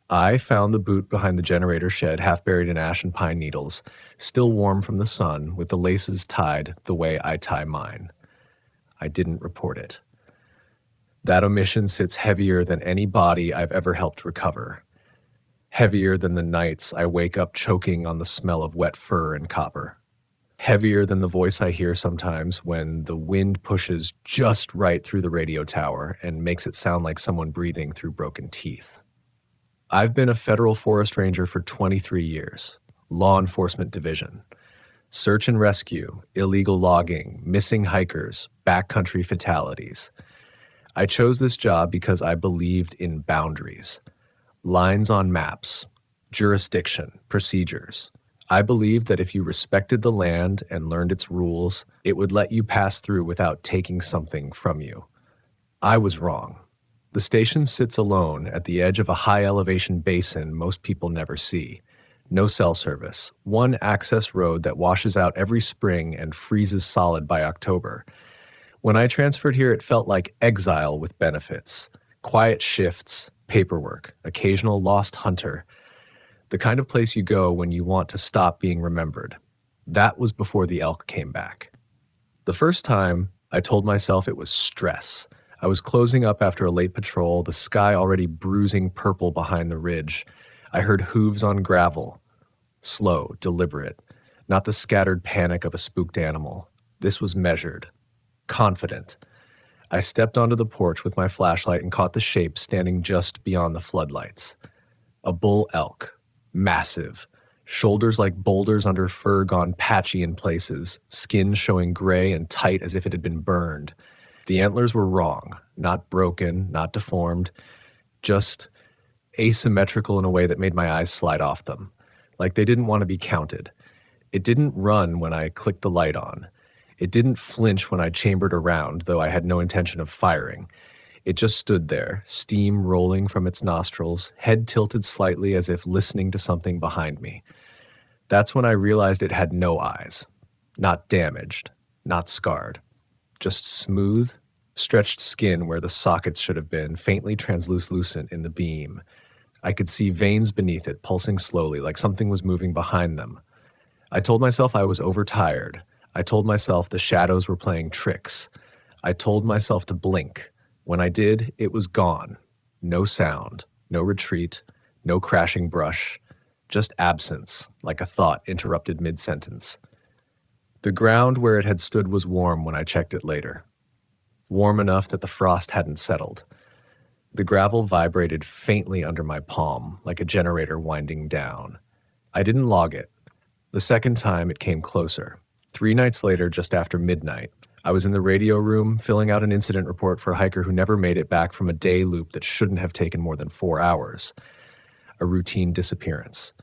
I found the boot behind the generator shed, half buried in ash and pine needles, still warm from the sun, with the laces tied the way I tie mine. I didn't report it. That omission sits heavier than any body I've ever helped recover. Heavier than the nights I wake up choking on the smell of wet fur and copper. Heavier than the voice I hear sometimes when the wind pushes just right through the radio tower and makes it sound like someone breathing through broken teeth. I've been a federal forest ranger for 23 years, law enforcement division. Search and rescue, illegal logging, missing hikers, backcountry fatalities. I chose this job because I believed in boundaries, lines on maps, jurisdiction, procedures. I believed that if you respected the land and learned its rules, it would let you pass through without taking something from you. I was wrong. The station sits alone at the edge of a high-elevation basin most people never see. No cell service, one access road that washes out every spring and freezes solid by October. When I transferred here, it felt like exile with benefits. Quiet shifts, paperwork, occasional lost hunter. The kind of place you go when you want to stop being remembered. That was before the elk came back. The first time, I told myself it was stress. I was closing up after a late patrol, the sky already bruising purple behind the ridge. I heard hooves on gravel. Slow, deliberate. Not the scattered panic of a spooked animal. This was measured. Confident. I stepped onto the porch with my flashlight and caught the shape standing just beyond the floodlights. A bull elk. Massive. Shoulders like boulders under fur gone patchy in places. Skin showing gray and tight as if it had been burned. The antlers were wrong. Not broken, not deformed. Just asymmetrical in a way that made my eyes slide off them, like they didn't want to be counted. It didn't run when I clicked the light on. It didn't flinch when I chambered around, though I had no intention of firing. It just stood there, steam rolling from its nostrils, head tilted slightly as if listening to something behind me. That's when I realized it had no eyes. Not damaged, not scarred. Just smooth, stretched skin where the sockets should have been, faintly translucent in the beam. I could see veins beneath it, pulsing slowly, like something was moving behind them. I told myself I was overtired. I told myself the shadows were playing tricks. I told myself to blink. When I did, it was gone. No sound, no retreat, no crashing brush, just absence, like a thought interrupted mid-sentence. The ground where it had stood was warm when I checked it later. Warm enough that the frost hadn't settled. The gravel vibrated faintly under my palm, like a generator winding down. I didn't log it. The second time it came closer. 3 nights later, just after midnight, I was in the radio room filling out an incident report for a hiker who never made it back from a day loop that shouldn't have taken more than 4 hours. A routine disappearance.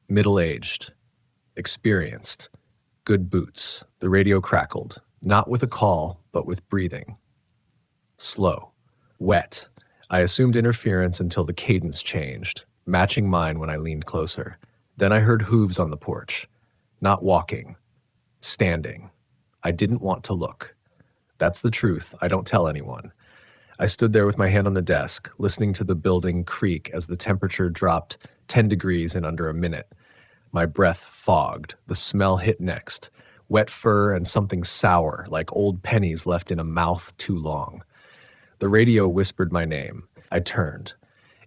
Middle-aged. Experienced. Good boots. The radio crackled. Not with a call, but with breathing. Slow. Wet. I assumed interference until the cadence changed, matching mine when I leaned closer. Then I heard hooves on the porch. Not walking. Standing. I didn't want to look. That's the truth. I don't tell anyone. I stood there with my hand on the desk, listening to the building creak as the temperature dropped 10 degrees in under a minute. My breath fogged. The smell hit next. Wet fur and something sour, like old pennies left in a mouth too long. The radio whispered my name. I turned.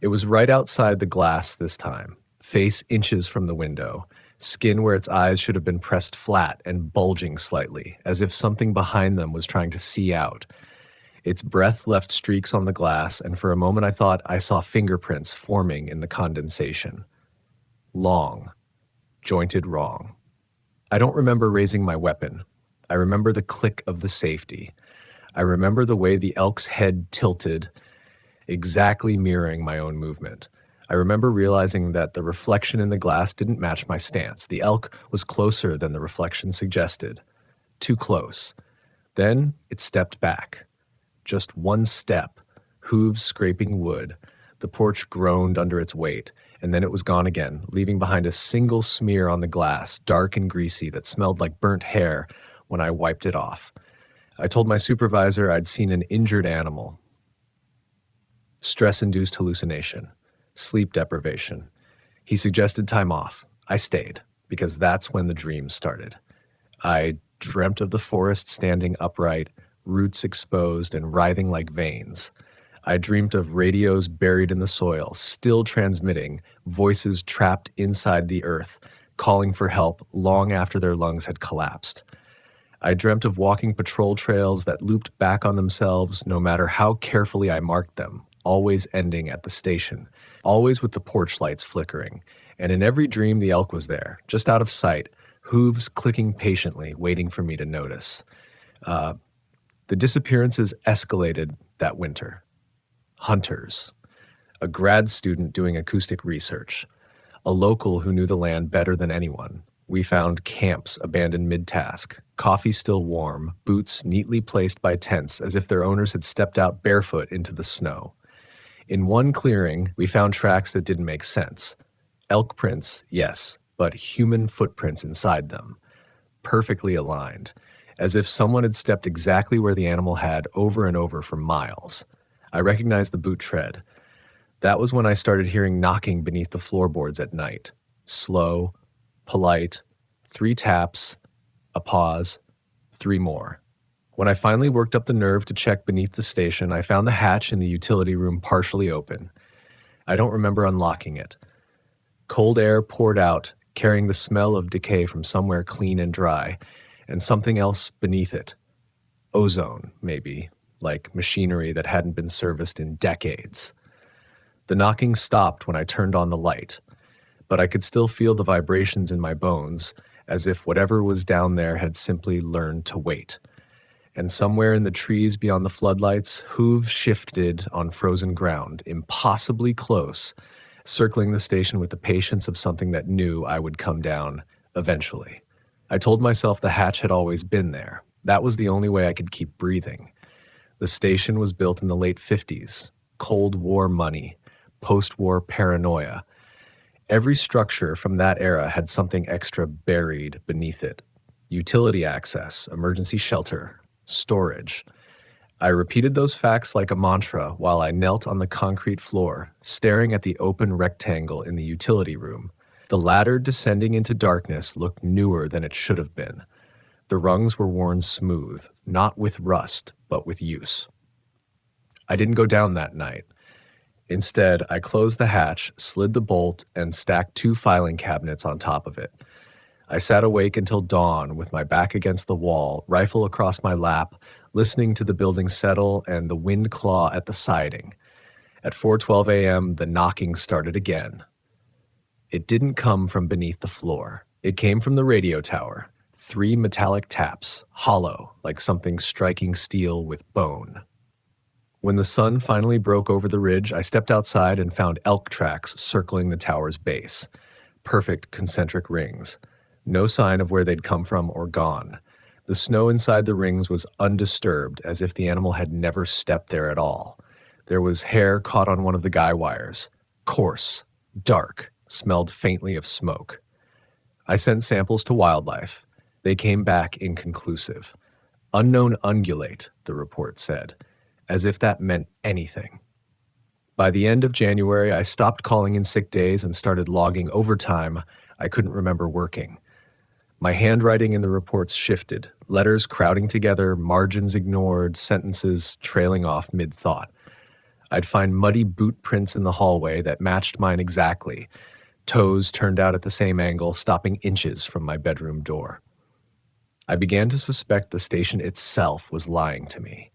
It was right outside the glass this time, face inches from the window, skin where its eyes should have been pressed flat and bulging slightly, as if something behind them was trying to see out. Its breath left streaks on the glass, and for a moment I thought I saw fingerprints forming in the condensation. Long. Jointed wrong. I don't remember raising my weapon. I remember the click of the safety. I remember the way the elk's head tilted, exactly mirroring my own movement. I remember realizing that the reflection in the glass didn't match my stance. The elk was closer than the reflection suggested. Too close. Then it stepped back. Just one step, hooves scraping wood. The porch groaned under its weight, and then it was gone again, leaving behind a single smear on the glass, dark and greasy, that smelled like burnt hair when I wiped it off. I told my supervisor I'd seen an injured animal. Stress-induced hallucination. Sleep deprivation. He suggested time off. I stayed, because that's when the dreams started. I dreamt of the forest standing upright, roots exposed and writhing like veins. I dreamt of radios buried in the soil, still transmitting, voices trapped inside the earth, calling for help long after their lungs had collapsed. I dreamt of walking patrol trails that looped back on themselves no matter how carefully I marked them, always ending at the station, always with the porch lights flickering. And in every dream, the elk was there, just out of sight, hooves clicking patiently, waiting for me to notice. The disappearances escalated that winter. Hunters. A grad student doing acoustic research. A local who knew the land better than anyone. We found camps abandoned mid-task, coffee still warm, boots neatly placed by tents as if their owners had stepped out barefoot into the snow. In one clearing, we found tracks that didn't make sense. Elk prints, yes, but human footprints inside them. Perfectly aligned, as if someone had stepped exactly where the animal had over and over for miles. I recognized the boot tread. That was when I started hearing knocking beneath the floorboards at night. Slow, polite, 3 taps, a pause, 3 more. When I finally worked up the nerve to check beneath the station, I found the hatch in the utility room partially open. I don't remember unlocking it. Cold air poured out, carrying the smell of decay from somewhere clean and dry, and something else beneath it. Ozone, maybe, like machinery that hadn't been serviced in decades. The knocking stopped when I turned on the light, but I could still feel the vibrations in my bones, as if whatever was down there had simply learned to wait. And somewhere in the trees beyond the floodlights, hooves shifted on frozen ground, impossibly close, circling the station with the patience of something that knew I would come down eventually. I told myself the hatch had always been there. That was the only way I could keep breathing. The station was built in the late 50s. Cold War money, post-war paranoia. Every structure from that era had something extra buried beneath it. Utility access, emergency shelter, storage. I repeated those facts like a mantra while I knelt on the concrete floor, staring at the open rectangle in the utility room. The ladder descending into darkness looked newer than it should have been. The rungs were worn smooth, not with rust, but with use. I didn't go down that night. Instead, I closed the hatch, slid the bolt, and stacked 2 filing cabinets on top of it. I sat awake until dawn with my back against the wall, rifle across my lap, listening to the building settle and the wind claw at the siding. At 4:12 a.m., the knocking started again. It didn't come from beneath the floor. It came from the radio tower. 3 metallic taps, hollow, like something striking steel with bone. When the sun finally broke over the ridge, I stepped outside and found elk tracks circling the tower's base. Perfect concentric rings. No sign of where they'd come from or gone. The snow inside the rings was undisturbed, as if the animal had never stepped there at all. There was hair caught on one of the guy wires. Coarse, dark, smelled faintly of smoke. I sent samples to wildlife. They came back inconclusive. Unknown ungulate, the report said, as if that meant anything. By the end of January, I stopped calling in sick days and started logging overtime I couldn't remember working. My handwriting in the reports shifted, letters crowding together, margins ignored, sentences trailing off mid-thought. I'd find muddy boot prints in the hallway that matched mine exactly, toes turned out at the same angle, stopping inches from my bedroom door. I began to suspect the station itself was lying to me.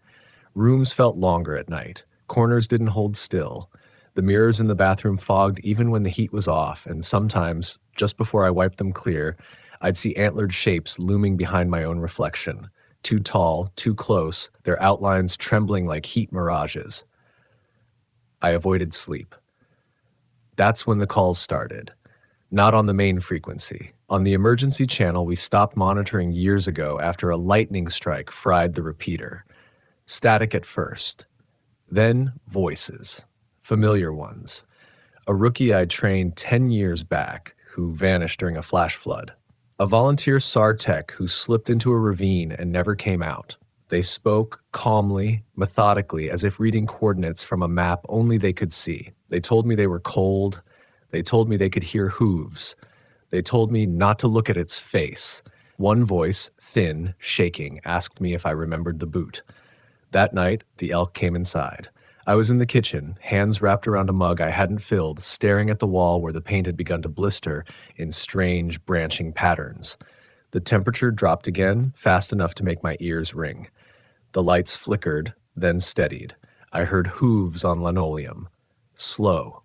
Rooms felt longer at night. Corners didn't hold still. The mirrors in the bathroom fogged even when the heat was off, and sometimes, just before I wiped them clear, I'd see antlered shapes looming behind my own reflection. Too tall, too close, their outlines trembling like heat mirages. I avoided sleep. That's when the calls started. Not on the main frequency. On the emergency channel we stopped monitoring years ago after a lightning strike fried the repeater. Static at first. Then voices. Familiar ones. A rookie I'd trained 10 years back who vanished during a flash flood. A volunteer SAR tech who slipped into a ravine and never came out. They spoke calmly, methodically, as if reading coordinates from a map only they could see. They told me they were cold. They told me they could hear hooves. They told me not to look at its face. One voice, thin, shaking, asked me if I remembered the boot. That night, the elk came inside. I was in the kitchen, hands wrapped around a mug I hadn't filled, staring at the wall where the paint had begun to blister in strange, branching patterns. The temperature dropped again, fast enough to make my ears ring. The lights flickered, then steadied. I heard hooves on linoleum. Slow,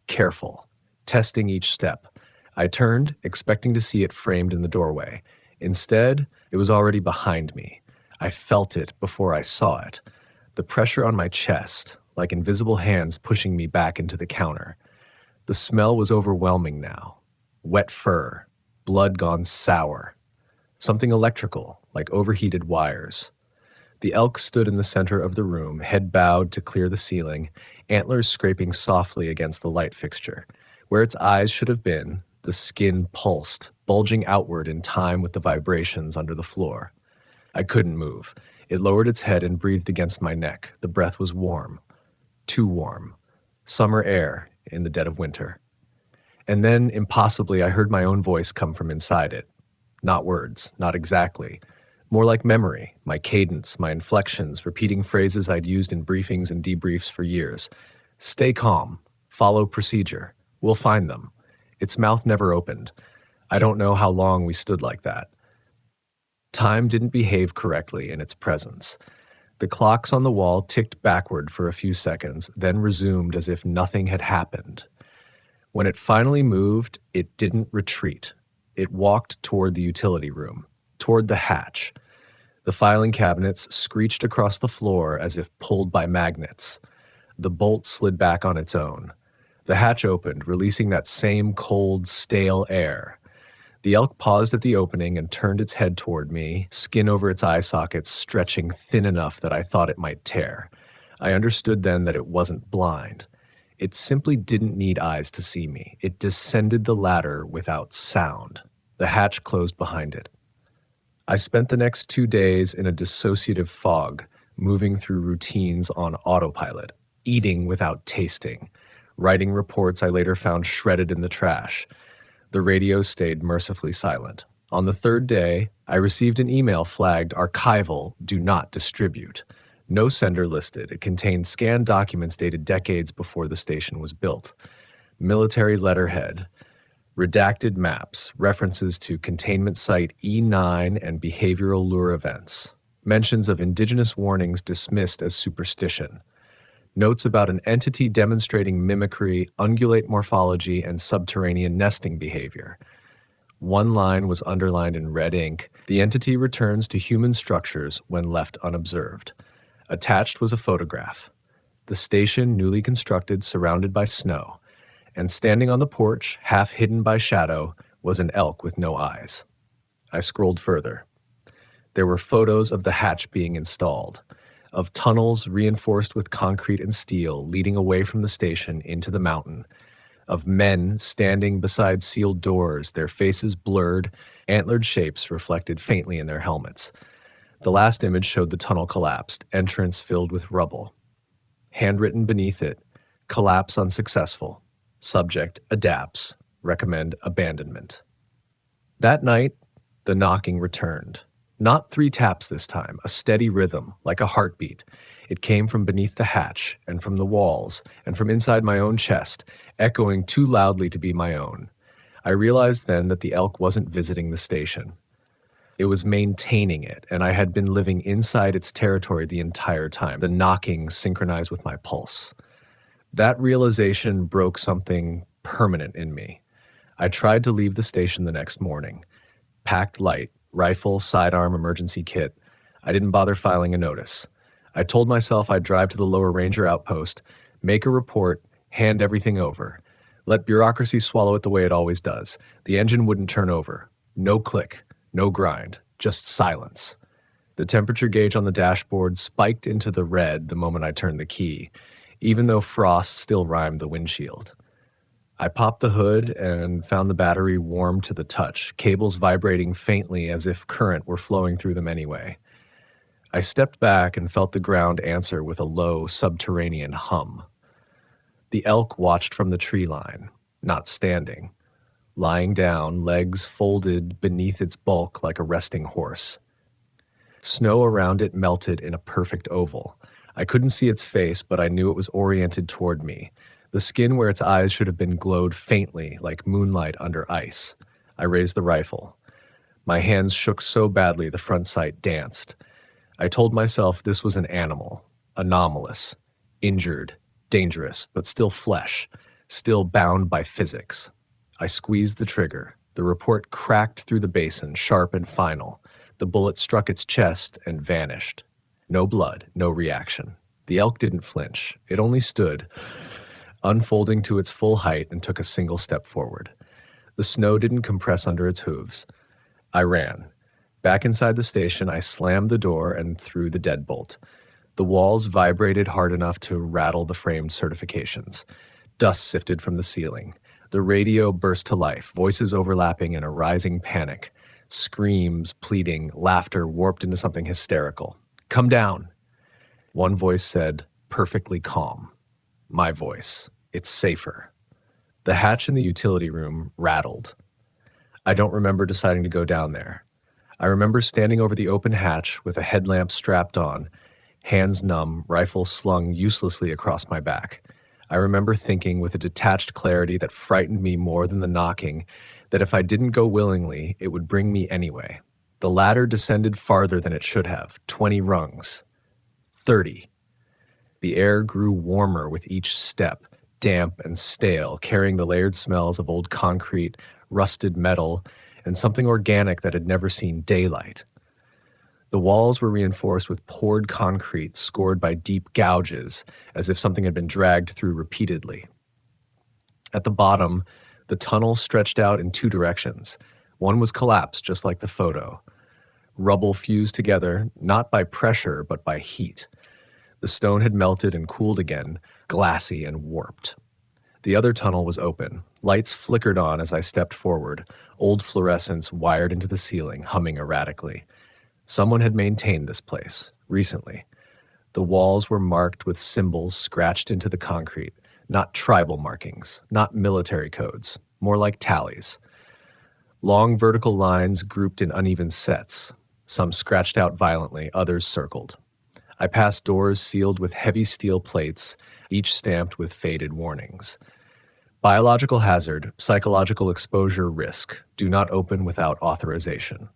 careful, testing each step. I turned, expecting to see it framed in the doorway. Instead, it was already behind me. I felt it before I saw it. The pressure on my chest, like invisible hands pushing me back into the counter. The smell was overwhelming now. Wet fur, blood gone sour. Something electrical, like overheated wires. The elk stood in the center of the room, head bowed to clear the ceiling, antlers scraping softly against the light fixture. Where its eyes should have been, the skin pulsed, bulging outward in time with the vibrations under the floor. I couldn't move. It lowered its head and breathed against my neck. The breath was warm. Too warm. Summer air in the dead of winter. And then, impossibly, I heard my own voice come from inside it. Not words, not exactly. More like memory, my cadence, my inflections, repeating phrases I'd used in briefings and debriefs for years. Stay calm. Follow procedure. We'll find them. Its mouth never opened. I don't know how long we stood like that. Time didn't behave correctly in its presence. The clocks on the wall ticked backward for a few seconds, then resumed as if nothing had happened. When it finally moved, it didn't retreat. It walked toward the utility room, toward the hatch. The filing cabinets screeched across the floor as if pulled by magnets. The bolt slid back on its own. The hatch opened, releasing that same cold, stale air. The elk paused at the opening and turned its head toward me, skin over its eye sockets stretching thin enough that I thought it might tear. I understood then that it wasn't blind. It simply didn't need eyes to see me. It descended the ladder without sound. The hatch closed behind it. I spent the next 2 days in a dissociative fog, moving through routines on autopilot, eating without tasting, writing reports I later found shredded in the trash. The radio stayed mercifully silent. On the 3rd day, I received an email flagged archival, do not distribute. No sender listed. It contained scanned documents dated decades before the station was built. Military letterhead. Redacted maps, references to containment site E9 and behavioral lure events. Mentions of indigenous warnings dismissed as superstition. Notes about an entity demonstrating mimicry, ungulate morphology, and subterranean nesting behavior. One line was underlined in red ink. The entity returns to human structures when left unobserved. Attached was a photograph. The station, newly constructed, surrounded by snow. And standing on the porch, half hidden by shadow, was an elk with no eyes. I scrolled further. There were photos of the hatch being installed, of tunnels reinforced with concrete and steel leading away from the station into the mountain, of men standing beside sealed doors, their faces blurred, antlered shapes reflected faintly in their helmets. The last image showed the tunnel collapsed, entrance filled with rubble. Handwritten beneath it, collapse unsuccessful. Subject adapts. Recommend abandonment. That night, the knocking returned. Not 3 taps this time, a steady rhythm, like a heartbeat. It came from beneath the hatch, and from the walls, and from inside my own chest, echoing too loudly to be my own. I realized then that the elk wasn't visiting the station. It was maintaining it, and I had been living inside its territory the entire time, the knocking synchronized with my pulse. That realization broke something permanent in me. I tried to leave the station the next morning. Packed light, rifle, sidearm, emergency kit. I didn't bother filing a notice. I told myself I'd drive to the Lower Ranger outpost, make a report, hand everything over. Let bureaucracy swallow it the way it always does. The engine wouldn't turn over. No click, no grind, just silence. The temperature gauge on the dashboard spiked into the red the moment I turned the key, even though frost still rhymed the windshield. I popped the hood and found the battery warm to the touch, cables vibrating faintly as if current were flowing through them anyway. I stepped back and felt the ground answer with a low, subterranean hum. The elk watched from the tree line, not standing, lying down, legs folded beneath its bulk like a resting horse. Snow around it melted in a perfect oval. I couldn't see its face, but I knew it was oriented toward me. The skin where its eyes should have been glowed faintly, like moonlight under ice. I raised the rifle. My hands shook so badly the front sight danced. I told myself this was an animal, anomalous, injured, dangerous, but still flesh, still bound by physics. I squeezed the trigger. The report cracked through the basin, sharp and final. The bullet struck its chest and vanished. No blood, no reaction. The elk didn't flinch. It only stood, unfolding to its full height, and took a single step forward. The snow didn't compress under its hooves. I ran. Back inside the station, I slammed the door and threw the deadbolt. The walls vibrated hard enough to rattle the framed certifications. Dust sifted from the ceiling. The radio burst to life, voices overlapping in a rising panic. Screams, pleading, laughter warped into something hysterical. "Come down." One voice said, perfectly calm. My voice. It's safer. The hatch in the utility room rattled. I don't remember deciding to go down there. I remember standing over the open hatch with a headlamp strapped on, hands numb, rifle slung uselessly across my back. I remember thinking with a detached clarity that frightened me more than the knocking, that if I didn't go willingly, it would bring me anyway. The ladder descended farther than it should have, 20 rungs. 30. The air grew warmer with each step, damp and stale, carrying the layered smells of old concrete, rusted metal, and something organic that had never seen daylight. The walls were reinforced with poured concrete scored by deep gouges, as if something had been dragged through repeatedly. At the bottom, the tunnel stretched out in two directions. One was collapsed, just like the photo. Rubble fused together, not by pressure, but by heat. The stone had melted and cooled again, glassy and warped. The other tunnel was open. Lights flickered on as I stepped forward, old fluorescents wired into the ceiling, humming erratically. Someone had maintained this place, recently. The walls were marked with symbols scratched into the concrete, not tribal markings, not military codes, more like tallies. Long vertical lines grouped in uneven sets, some scratched out violently, others circled. I passed doors sealed with heavy steel plates, each stamped with faded warnings. Biological hazard, psychological exposure risk, do not open without authorization.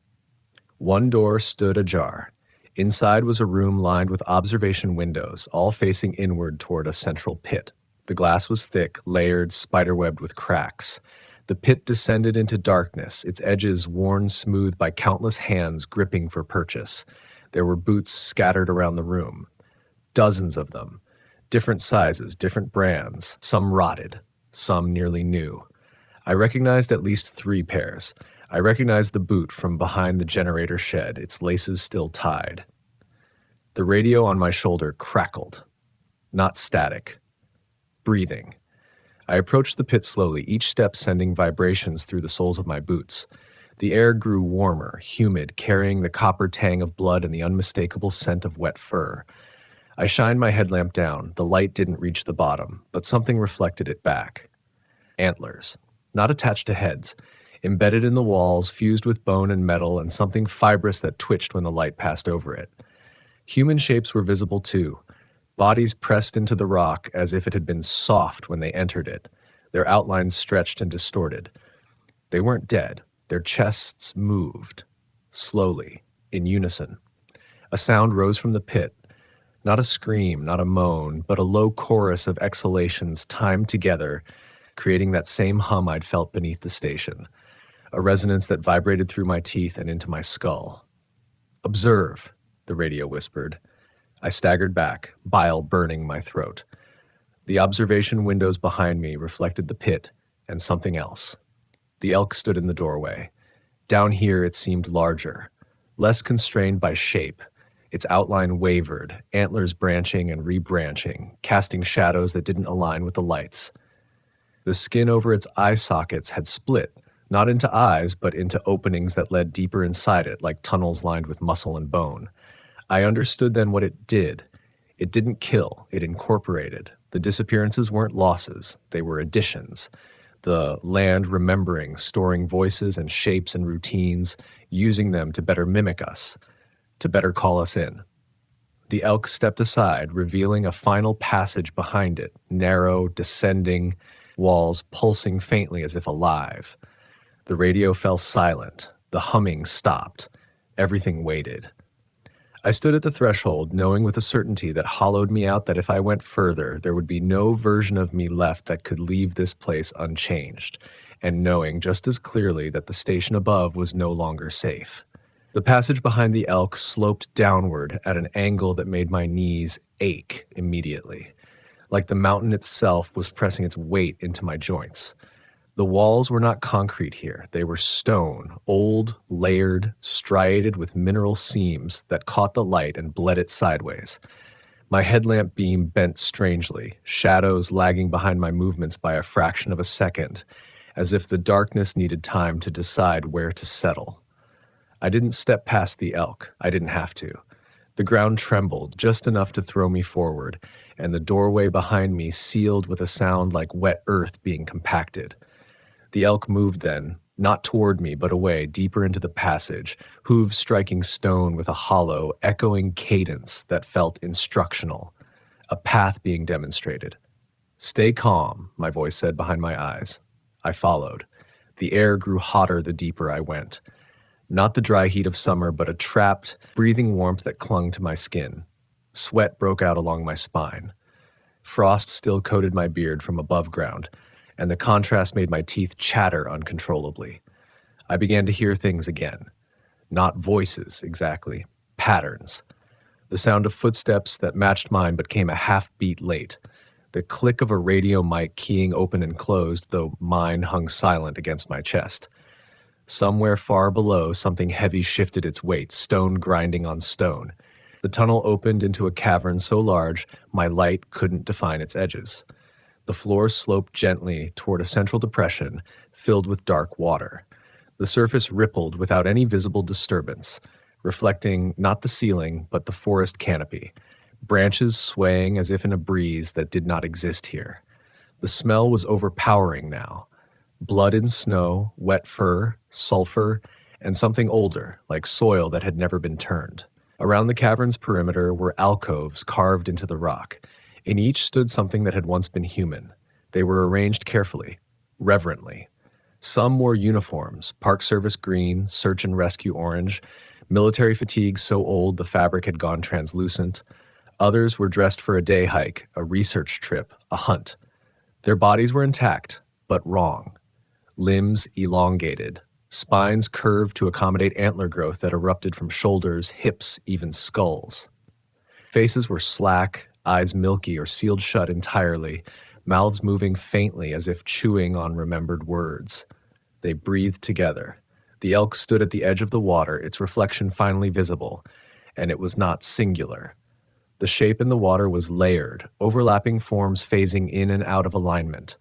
One door stood ajar. Inside was a room lined with observation windows, all facing inward toward a central pit. The glass was thick, layered, spiderwebbed with cracks. The pit descended into darkness, its edges worn smooth by countless hands gripping for purchase. There were boots scattered around the room. Dozens of them. Different sizes, different brands, some rotted, some nearly new. I recognized at least 3 pairs. I recognized the boot from behind the generator shed, its laces still tied. The radio on my shoulder crackled. Not static. Breathing. I approached the pit slowly, each step sending vibrations through the soles of my boots. The air grew warmer, humid, carrying the copper tang of blood and the unmistakable scent of wet fur. I shined my headlamp down. The light didn't reach the bottom, but something reflected it back. Antlers. Not attached to heads. Embedded in the walls, fused with bone and metal, and something fibrous that twitched when the light passed over it. Human shapes were visible too. Bodies pressed into the rock as if it had been soft when they entered it, their outlines stretched and distorted. They weren't dead. Their chests moved. Slowly, in unison. A sound rose from the pit. Not a scream, not a moan, but a low chorus of exhalations timed together, creating that same hum I'd felt beneath the station. A resonance that vibrated through my teeth and into my skull. "Observe," the radio whispered. I staggered back, bile burning my throat. The observation windows behind me reflected the pit and something else. The elk stood in the doorway. Down here it seemed larger, less constrained by shape. Its outline wavered, antlers branching and rebranching, casting shadows that didn't align with the lights. The skin over its eye sockets had split, not into eyes, but into openings that led deeper inside it, like tunnels lined with muscle and bone. I understood then what it did. It didn't kill, it incorporated. The disappearances weren't losses, they were additions. The land remembering, storing voices and shapes and routines, using them to better mimic us, to better call us in. The elk stepped aside, revealing a final passage behind it, narrow, descending, walls pulsing faintly as if alive. The radio fell silent. The humming stopped. Everything waited. I stood at the threshold, knowing with a certainty that hollowed me out that if I went further, there would be no version of me left that could leave this place unchanged, and knowing just as clearly that the station above was no longer safe. The passage behind the elk sloped downward at an angle that made my knees ache immediately, like the mountain itself was pressing its weight into my joints. The walls were not concrete here. They were stone, old, layered, striated with mineral seams that caught the light and bled it sideways. My headlamp beam bent strangely, shadows lagging behind my movements by a fraction of a second, as if the darkness needed time to decide where to settle. I didn't step past the elk. I didn't have to. The ground trembled just enough to throw me forward, and the doorway behind me sealed with a sound like wet earth being compacted. The elk moved then, not toward me, but away, deeper into the passage, hooves striking stone with a hollow, echoing cadence that felt instructional, a path being demonstrated. "Stay calm," my voice said behind my eyes. I followed. The air grew hotter the deeper I went. Not the dry heat of summer, but a trapped, breathing warmth that clung to my skin. Sweat broke out along my spine. Frost still coated my beard from above ground, and the contrast made my teeth chatter uncontrollably. I began to hear things again. Not voices, exactly. Patterns. The sound of footsteps that matched mine but came a half beat late. the click of a radio mic keying open and closed, though mine hung silent against my chest. Somewhere far below, something heavy shifted its weight, stone grinding on stone. The tunnel opened into a cavern so large my light couldn't define its edges. The floor sloped gently toward a central depression filled with dark water. The surface rippled without any visible disturbance, reflecting not the ceiling but the forest canopy, branches swaying as if in a breeze that did not exist here. The smell was overpowering now. Blood and snow, wet fur, sulfur, and something older, like soil that had never been turned. Around the cavern's perimeter were alcoves carved into the rock. In each stood something that had once been human. They were arranged carefully, reverently. Some wore uniforms, Park Service green, search and rescue orange, military fatigues so old the fabric had gone translucent. Others were dressed for a day hike, a research trip, a hunt. Their bodies were intact, but wrong. Limbs elongated, spines curved to accommodate antler growth that erupted from shoulders, hips, even skulls. Faces were slack, eyes milky or sealed shut entirely, mouths moving faintly as if chewing on remembered words. They breathed together. The elk stood at the edge of the water, its reflection finally visible, and it was not singular. The shape in the water was layered, overlapping forms phasing in and out of alignment.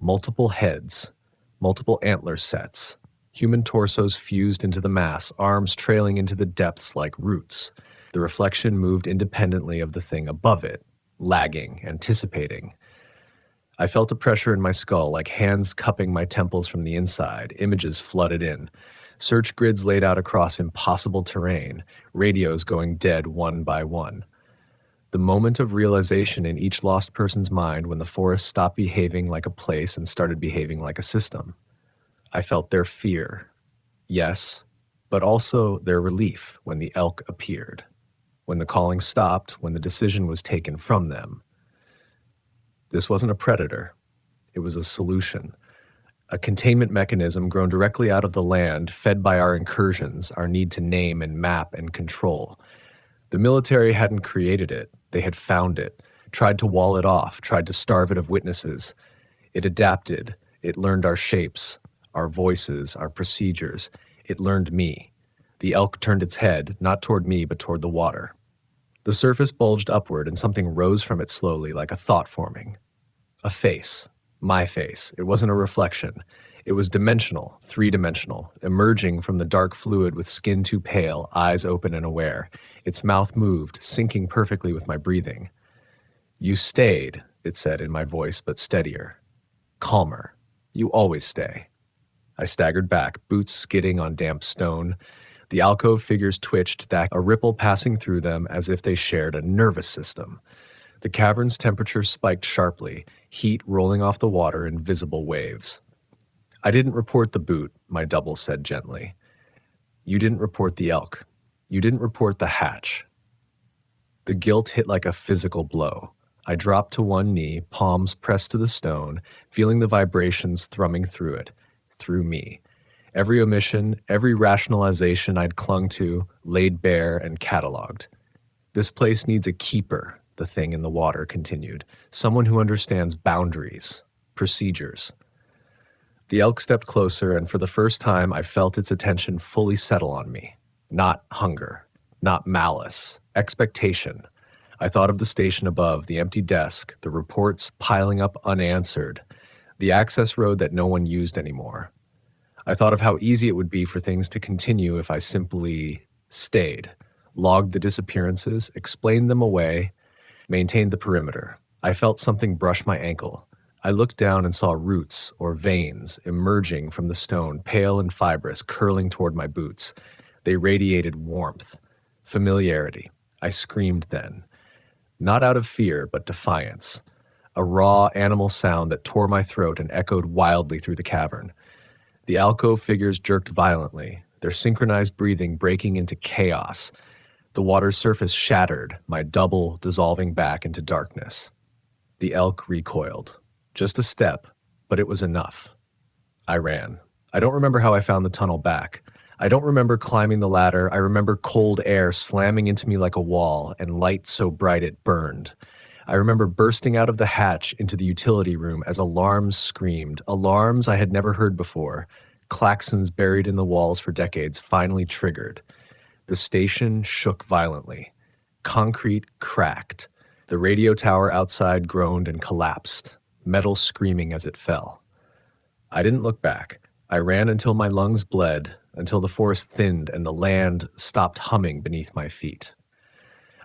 Multiple heads, multiple antler sets, human torsos fused into the mass, arms trailing into the depths like roots. The reflection moved independently of the thing above it, lagging, anticipating. I felt a pressure in my skull, like hands cupping my temples from the inside. Images flooded in. Search grids laid out across impossible terrain, radios going dead one by one. The moment of realization in each lost person's mind when the forest stopped behaving like a place and started behaving like a system. I felt their fear, yes, but also their relief when the elk appeared, when the calling stopped, when the decision was taken from them. This wasn't a predator. It was a solution, a containment mechanism grown directly out of the land, fed by our incursions, our need to name and map and control. The military hadn't created it. They had found it, tried to wall it off, tried to starve it of witnesses. It adapted. It learned our shapes, our voices, our procedures. It learned me. The elk turned its head, not toward me, but toward the water. The surface bulged upward, and something rose from it slowly, like a thought forming. A face. My face. It wasn't a reflection. It was dimensional, three-dimensional, emerging from the dark fluid with skin too pale, eyes open and aware. Its mouth moved, syncing perfectly with my breathing. "You stayed," it said in my voice, but steadier. Calmer. "You always stay." I staggered back, boots skidding on damp stone. The alcove figures twitched, a ripple passing through them as if they shared a nervous system. The cavern's temperature spiked sharply, heat rolling off the water in visible waves. "I didn't report the boot," my double said gently. "You didn't report the elk. You didn't report the hatch." The guilt hit like a physical blow. I dropped to one knee, palms pressed to the stone, feeling the vibrations thrumming through it, through me. Every omission, every rationalization I'd clung to, laid bare and cataloged. "This place needs a keeper," the thing in the water continued. "Someone who understands boundaries, procedures." The elk stepped closer, and for the first time I felt its attention fully settle on me. Not hunger, not malice, expectation. I thought of the station above, the empty desk, the reports piling up unanswered, the access road that no one used anymore. I thought of how easy it would be for things to continue if I simply stayed, logged the disappearances, explained them away, maintained the perimeter. I felt something brush my ankle. I looked down and saw roots, or veins, emerging from the stone, pale and fibrous, curling toward my boots. They radiated warmth, familiarity. I screamed then. Not out of fear, but defiance. A raw animal sound that tore my throat and echoed wildly through the cavern. The alcove figures jerked violently, their synchronized breathing breaking into chaos. The water's surface shattered, my double dissolving back into darkness. The elk recoiled. Just a step, but it was enough. I ran. I don't remember how I found the tunnel back. I don't remember climbing the ladder. I remember cold air slamming into me like a wall and light so bright it burned. I remember bursting out of the hatch into the utility room as alarms screamed, alarms I had never heard before, klaxons buried in the walls for decades finally triggered. The station shook violently. Concrete cracked. The radio tower outside groaned and collapsed, metal screaming as it fell. I didn't look back. I ran until my lungs bled, until the forest thinned and the land stopped humming beneath my feet.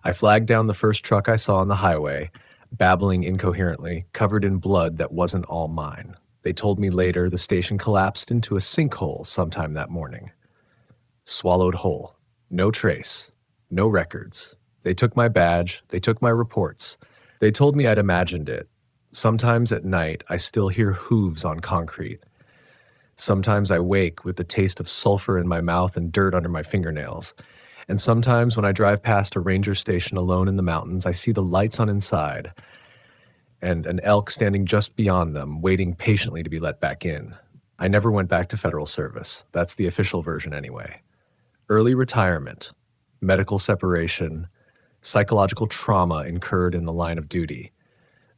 I flagged down the first truck I saw on the highway, babbling incoherently, covered in blood that wasn't all mine. They told me later the station collapsed into a sinkhole sometime that morning. Swallowed whole. No trace. No records. They took my badge. They took my reports. They told me I'd imagined it. Sometimes at night, I still hear hooves on concrete. Sometimes I wake with the taste of sulfur in my mouth and dirt under my fingernails. And sometimes when I drive past a ranger station alone in the mountains, I see the lights on inside and an elk standing just beyond them, waiting patiently to be let back in. I never went back to federal service. That's the official version anyway. Early retirement, medical separation, psychological trauma incurred in the line of duty.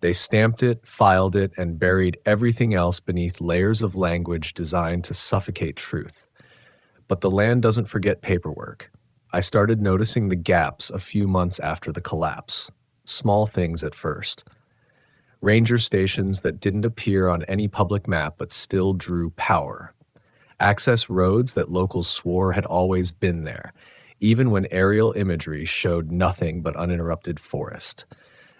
They stamped it, filed it, and buried everything else beneath layers of language designed to suffocate truth. But the land doesn't forget paperwork. I started noticing the gaps a few months after the collapse. Small things at first. Ranger stations that didn't appear on any public map but still drew power. Access roads that locals swore had always been there, even when aerial imagery showed nothing but uninterrupted forest.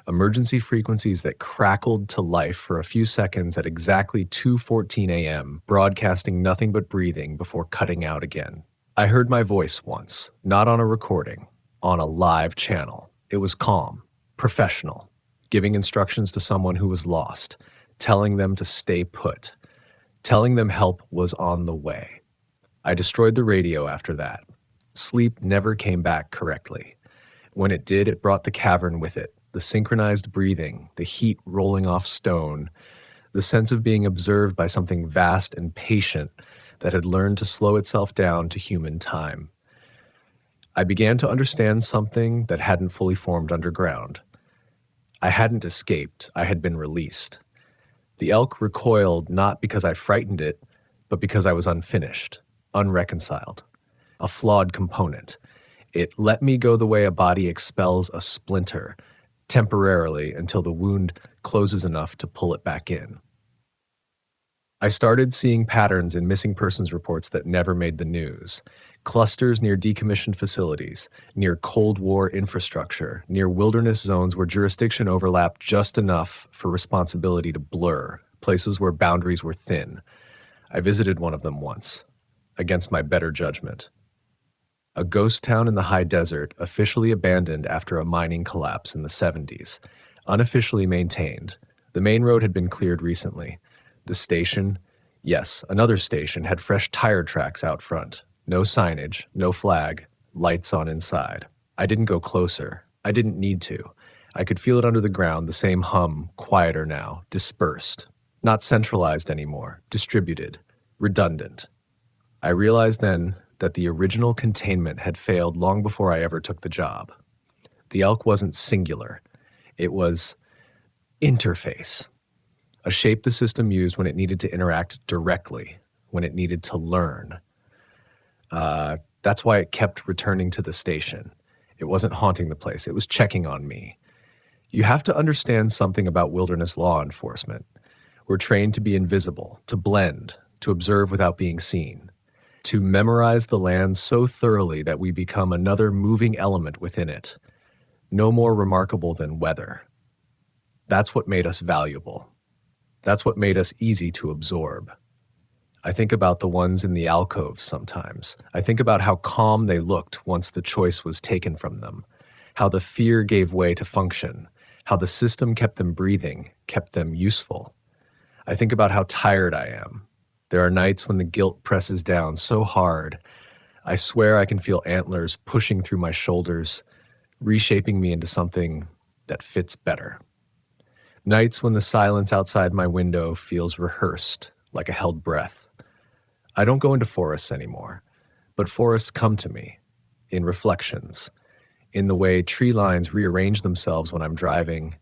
Emergency frequencies that crackled to life for a few seconds at exactly 2:14 a.m., broadcasting nothing but breathing before cutting out again. I heard my voice once, not on a recording, on a live channel. It was calm, professional, giving instructions to someone who was lost, telling them to stay put, telling them help was on the way. I destroyed the radio after that. Sleep never came back correctly. When it did, it brought the cavern with it, the synchronized breathing, the heat rolling off stone, the sense of being observed by something vast and patient that had learned to slow itself down to human time. I began to understand something that hadn't fully formed underground. I hadn't escaped, I had been released. The elk recoiled not because I frightened it, but because I was unfinished, unreconciled, a flawed component. It let me go the way a body expels a splinter, temporarily until the wound closes enough to pull it back in. I started seeing patterns in missing persons reports that never made the news. Clusters near decommissioned facilities, near Cold War infrastructure, near wilderness zones where jurisdiction overlapped just enough for responsibility to blur, places where boundaries were thin. I visited one of them once, against my better judgment. A ghost town in the high desert, officially abandoned after a mining collapse in the 70s, unofficially maintained. The main road had been cleared recently. The station, yes, another station, had fresh tire tracks out front. No signage, no flag, lights on inside. I didn't go closer. I didn't need to. I could feel it under the ground, the same hum, quieter now, dispersed. Not centralized anymore, distributed, redundant. I realized then that the original containment had failed long before I ever took the job. The elk wasn't singular. It was interface. A shape the system used when it needed to interact directly, when it needed to learn. That's why it kept returning to the station. It wasn't haunting the place. It was checking on me. You have to understand something about wilderness law enforcement. We're trained to be invisible, to blend, to observe without being seen, to memorize the land so thoroughly that we become another moving element within it, no more remarkable than weather. That's what made us valuable. That's what made us easy to absorb. I think about the ones in the alcoves sometimes. I think about how calm they looked once the choice was taken from them, how the fear gave way to function, how the system kept them breathing, kept them useful. I think about how tired I am. There are nights when the guilt presses down so hard, I swear I can feel antlers pushing through my shoulders, reshaping me into something that fits better. Nights when the silence outside my window feels rehearsed, like a held breath. I don't go into forests anymore, but forests come to me, in reflections, in the way tree lines rearrange themselves when I'm driving,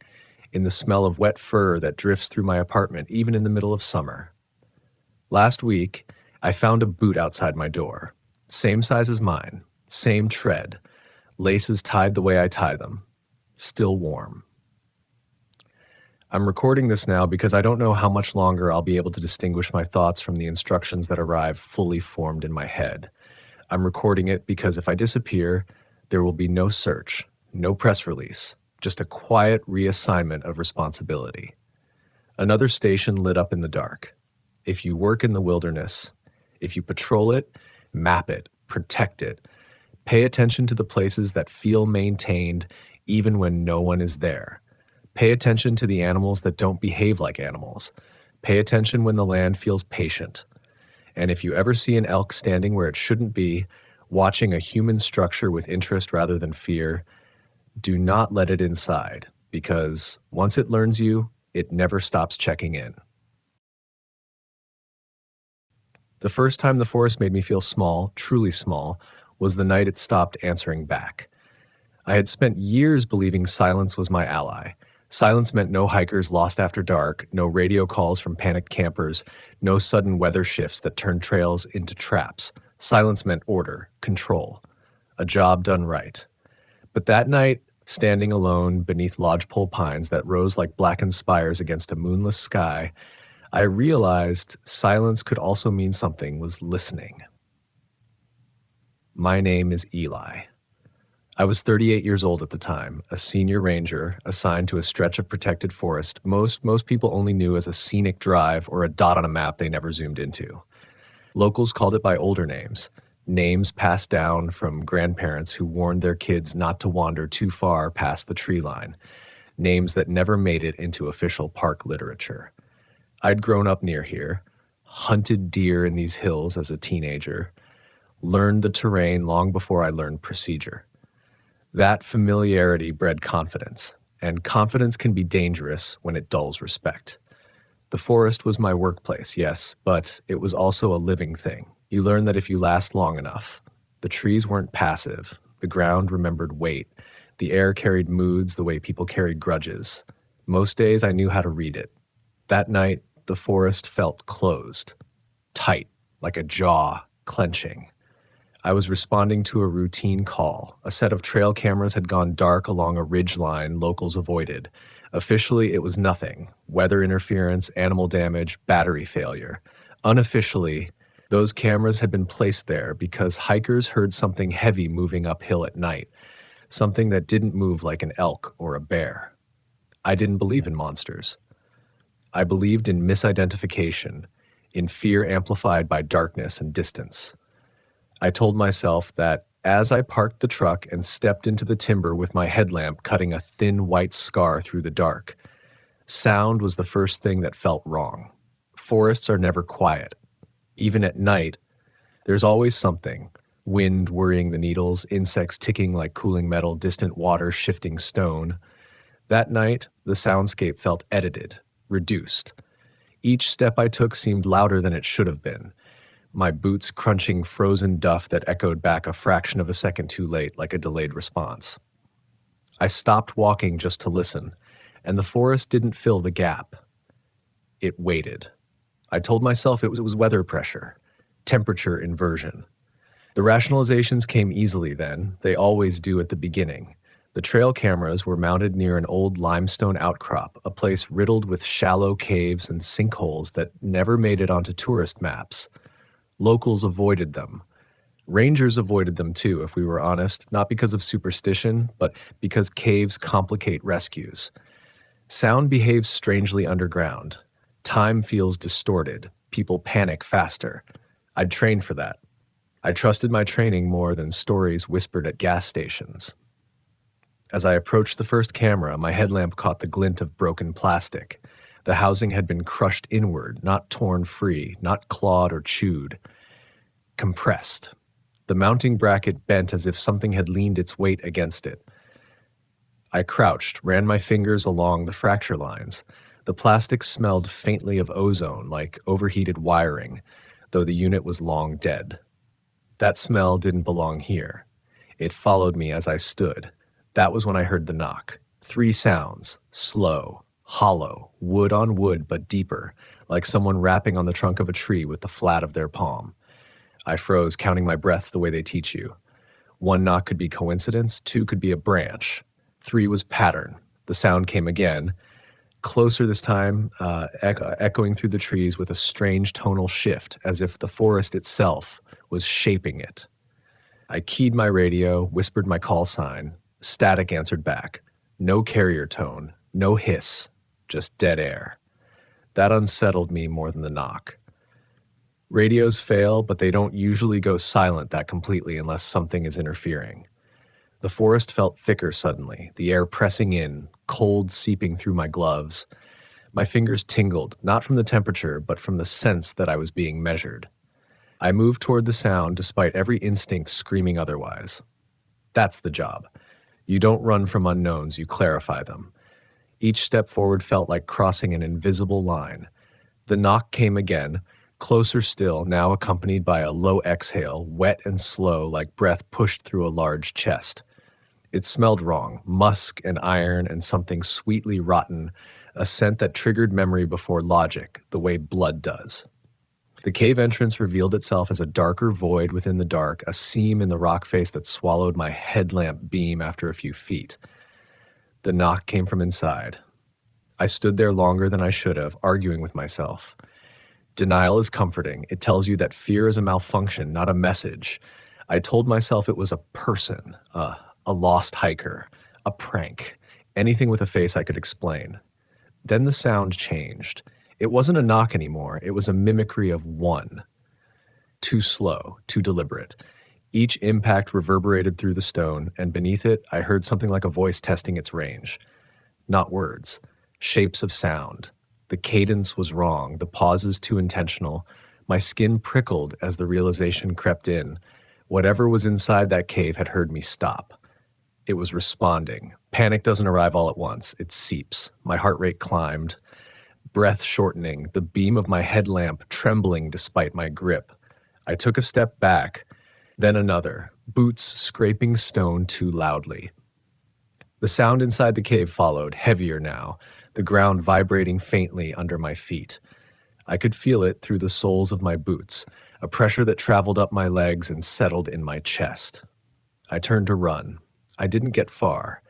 in the smell of wet fur that drifts through my apartment even in the middle of summer. Last week, I found a boot outside my door. Same size as mine, same tread, laces tied the way I tie them, still warm. I'm recording this now because I don't know how much longer I'll be able to distinguish my thoughts from the instructions that arrive fully formed in my head. I'm recording it because if I disappear, there will be no search, no press release, just a quiet reassignment of responsibility. Another station lit up in the dark. If you work in the wilderness, if you patrol it, map it, protect it, pay attention to the places that feel maintained even when no one is there. Pay attention to the animals that don't behave like animals. Pay attention when the land feels patient. And if you ever see an elk standing where it shouldn't be, watching a human structure with interest rather than fear, do not let it inside, because once it learns you, it never stops checking in. The first time the forest made me feel small, truly small, was the night it stopped answering back. I had spent years believing silence was my ally. Silence meant no hikers lost after dark, no radio calls from panicked campers, no sudden weather shifts that turned trails into traps. Silence meant order, control, a job done right. But that night, standing alone beneath lodgepole pines that rose like blackened spires against a moonless sky, I realized silence could also mean something was listening. My name is Eli. I was 38 years old at the time, a senior ranger assigned to a stretch of protected forest most people only knew as a scenic drive or a dot on a map they never zoomed into. Locals called it by older names, names passed down from grandparents who warned their kids not to wander too far past the tree line, names that never made it into official park literature. I'd grown up near here, hunted deer in these hills as a teenager, learned the terrain long before I learned procedure. That familiarity bred confidence, and confidence can be dangerous when it dulls respect. The forest was my workplace, yes, but it was also a living thing. You learn that if you last long enough. The trees weren't passive. The ground remembered weight. The air carried moods the way people carried grudges. Most days I knew how to read it. That night, the forest felt closed, tight, like a jaw clenching. I was responding to a routine call. A set of trail cameras had gone dark along a ridge line locals avoided. Officially, it was nothing. Weather interference, animal damage, battery failure. Unofficially, those cameras had been placed there because hikers heard something heavy moving uphill at night, something that didn't move like an elk or a bear. I didn't believe in monsters. I believed in misidentification, in fear amplified by darkness and distance. I told myself that as I parked the truck and stepped into the timber with my headlamp cutting a thin white scar through the dark, sound was the first thing that felt wrong. Forests are never quiet. Even at night, there's always something. Wind worrying the needles, insects ticking like cooling metal, distant water shifting stone. That night, the soundscape felt edited, reduced. Each step I took seemed louder than it should have been. My boots crunching frozen duff that echoed back a fraction of a second too late like a delayed response. I stopped walking just to listen, and the forest didn't fill the gap. It waited. I told myself it was weather pressure, temperature inversion. The rationalizations came easily then. They always do at the beginning. The trail cameras were mounted near an old limestone outcrop, a place riddled with shallow caves and sinkholes that never made it onto tourist maps. Locals avoided them. Rangers avoided them too, if we were honest, not because of superstition, but because caves complicate rescues. Sound behaves strangely underground. Time feels distorted. People panic faster. I'd trained for that. I trusted my training more than stories whispered at gas stations. As I approached the first camera, my headlamp caught the glint of broken plastic. The housing had been crushed inward, not torn free, not clawed or chewed. Compressed. The mounting bracket bent as if something had leaned its weight against it. I crouched, ran my fingers along the fracture lines. The plastic smelled faintly of ozone, like overheated wiring, though the unit was long dead. That smell didn't belong here. It followed me as I stood. That was when I heard the knock. 3 sounds, slow, Hollow, wood on wood but deeper, like someone rapping on the trunk of a tree with the flat of their palm. I froze, counting my breaths the way they teach you. 1 knock could be coincidence, 2 could be a branch. 3 was pattern. The sound came again, closer this time, echoing through the trees with a strange tonal shift, as if the forest itself was shaping it. I keyed my radio, whispered my call sign. Static answered back. No carrier tone, no hiss, just dead air. That unsettled me more than the knock. Radios fail, but they don't usually go silent that completely unless something is interfering. The forest felt thicker suddenly, the air pressing in, cold seeping through my gloves. My fingers tingled, not from the temperature, but from the sense that I was being measured. I moved toward the sound despite every instinct screaming otherwise. That's the job. You don't run from unknowns, you clarify them. Each step forward felt like crossing an invisible line. The knock came again, closer still, now accompanied by a low exhale, wet and slow like breath pushed through a large chest. It smelled wrong, musk and iron and something sweetly rotten, a scent that triggered memory before logic, the way blood does. The cave entrance revealed itself as a darker void within the dark, a seam in the rock face that swallowed my headlamp beam after a few feet. The knock came from inside. I stood there longer than I should have, arguing with myself. Denial is comforting. It tells you that fear is a malfunction, not a message. I told myself it was a person, a lost hiker, a prank, anything with a face I could explain. Then the sound changed. It wasn't a knock anymore. It was a mimicry of 1. Too slow, too deliberate. Each impact reverberated through the stone, and beneath it, I heard something like a voice testing its range. Not words, shapes of sound. The cadence was wrong, the pauses too intentional. My skin prickled as the realization crept in. Whatever was inside that cave had heard me stop. It was responding. Panic doesn't arrive all at once. It seeps. My heart rate climbed. Breath shortening, the beam of my headlamp trembling despite my grip. I took a step back, then another, boots scraping stone too loudly. The sound inside the cave followed, heavier now, the ground vibrating faintly under my feet. I could feel it through the soles of my boots, a pressure that traveled up my legs and settled in my chest. I turned to run. I didn't get far.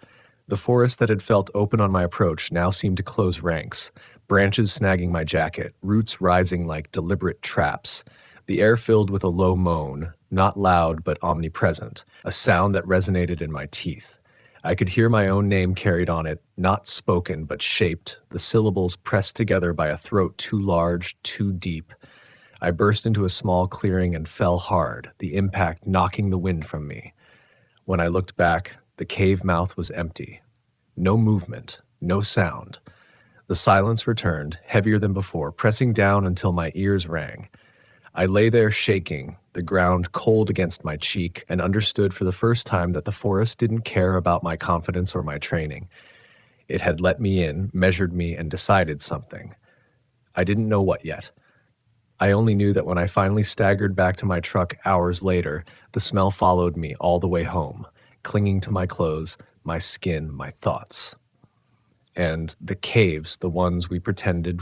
The forest that had felt open on my approach now seemed to close ranks, branches snagging my jacket, roots rising like deliberate traps. The air filled with a low moan, not loud but omnipresent, a sound that resonated in my teeth. I could hear my own name carried on it, not spoken but shaped, the syllables pressed together by a throat too large, too deep. I burst into a small clearing and fell hard, the impact knocking the wind from me. When I looked back, the cave mouth was empty. No movement, no sound. The silence returned, heavier than before, pressing down until my ears rang. I lay there shaking, the ground cold against my cheek, and understood for the first time that the forest didn't care about my confidence or my training. It had let me in, measured me, and decided something. I didn't know what yet. I only knew that when I finally staggered back to my truck hours later, the smell followed me all the way home, clinging to my clothes, my skin, my thoughts. And the caves, the ones we pretended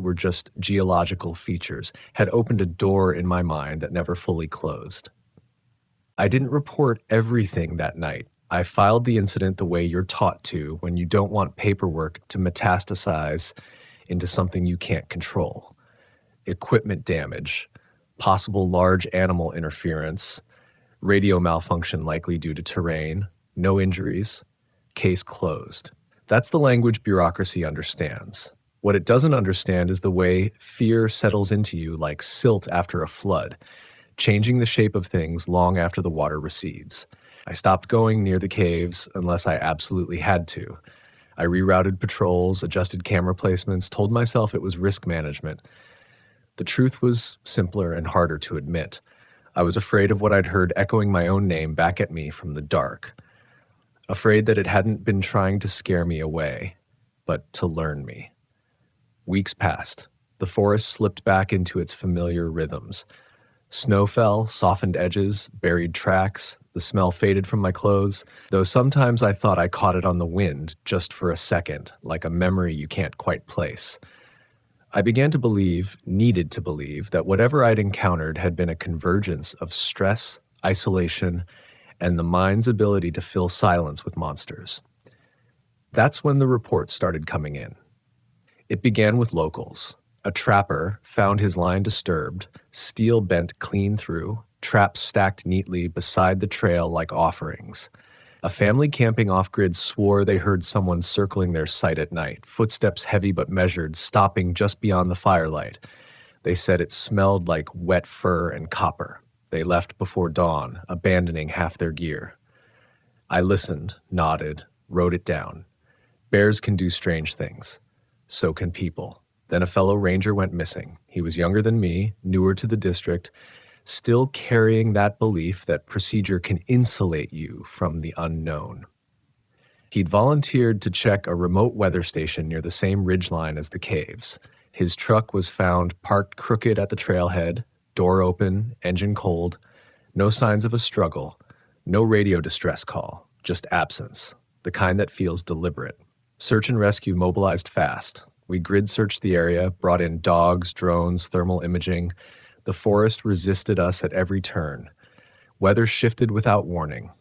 were just geological features, had opened a door in my mind that never fully closed. I didn't report everything that night. I filed the incident the way you're taught to when you don't want paperwork to metastasize into something you can't control. Equipment damage, possible large animal interference, radio malfunction likely due to terrain, no injuries, case closed. That's the language bureaucracy understands. What it doesn't understand is the way fear settles into you like silt after a flood, changing the shape of things long after the water recedes. I stopped going near the caves unless I absolutely had to. I rerouted patrols, adjusted camera placements, told myself it was risk management. The truth was simpler and harder to admit. I was afraid of what I'd heard echoing my own name back at me from the dark. Afraid that it hadn't been trying to scare me away, but to learn me. Weeks passed. The forest slipped back into its familiar rhythms. Snow fell, softened edges, buried tracks, The smell faded from my clothes, though sometimes I thought I caught it on the wind just for a second, like a memory you can't quite place. I began to believe, needed to believe, that whatever I'd encountered had been a convergence of stress, isolation, and the mind's ability to fill silence with monsters. That's when the reports started coming in. It began with locals. A trapper found his line disturbed, steel bent clean through, traps stacked neatly beside the trail like offerings. A family camping off-grid swore they heard someone circling their site at night, footsteps heavy but measured, stopping just beyond the firelight. They said it smelled like wet fur and copper. They left before dawn, abandoning half their gear. I listened, nodded, wrote it down. Bears can do strange things. So can people. Then a fellow ranger went missing. He was younger than me, newer to the district, still carrying that belief that procedure can insulate you from the unknown. He'd volunteered to check a remote weather station near the same ridgeline as the caves. His truck was found parked crooked at the trailhead, door open, engine cold, no signs of a struggle, no radio distress call, just absence, the kind that feels deliberate. Search and rescue mobilized fast. We grid searched the area, brought in dogs, drones, thermal imaging. The forest resisted us at every turn. Weather shifted without warning.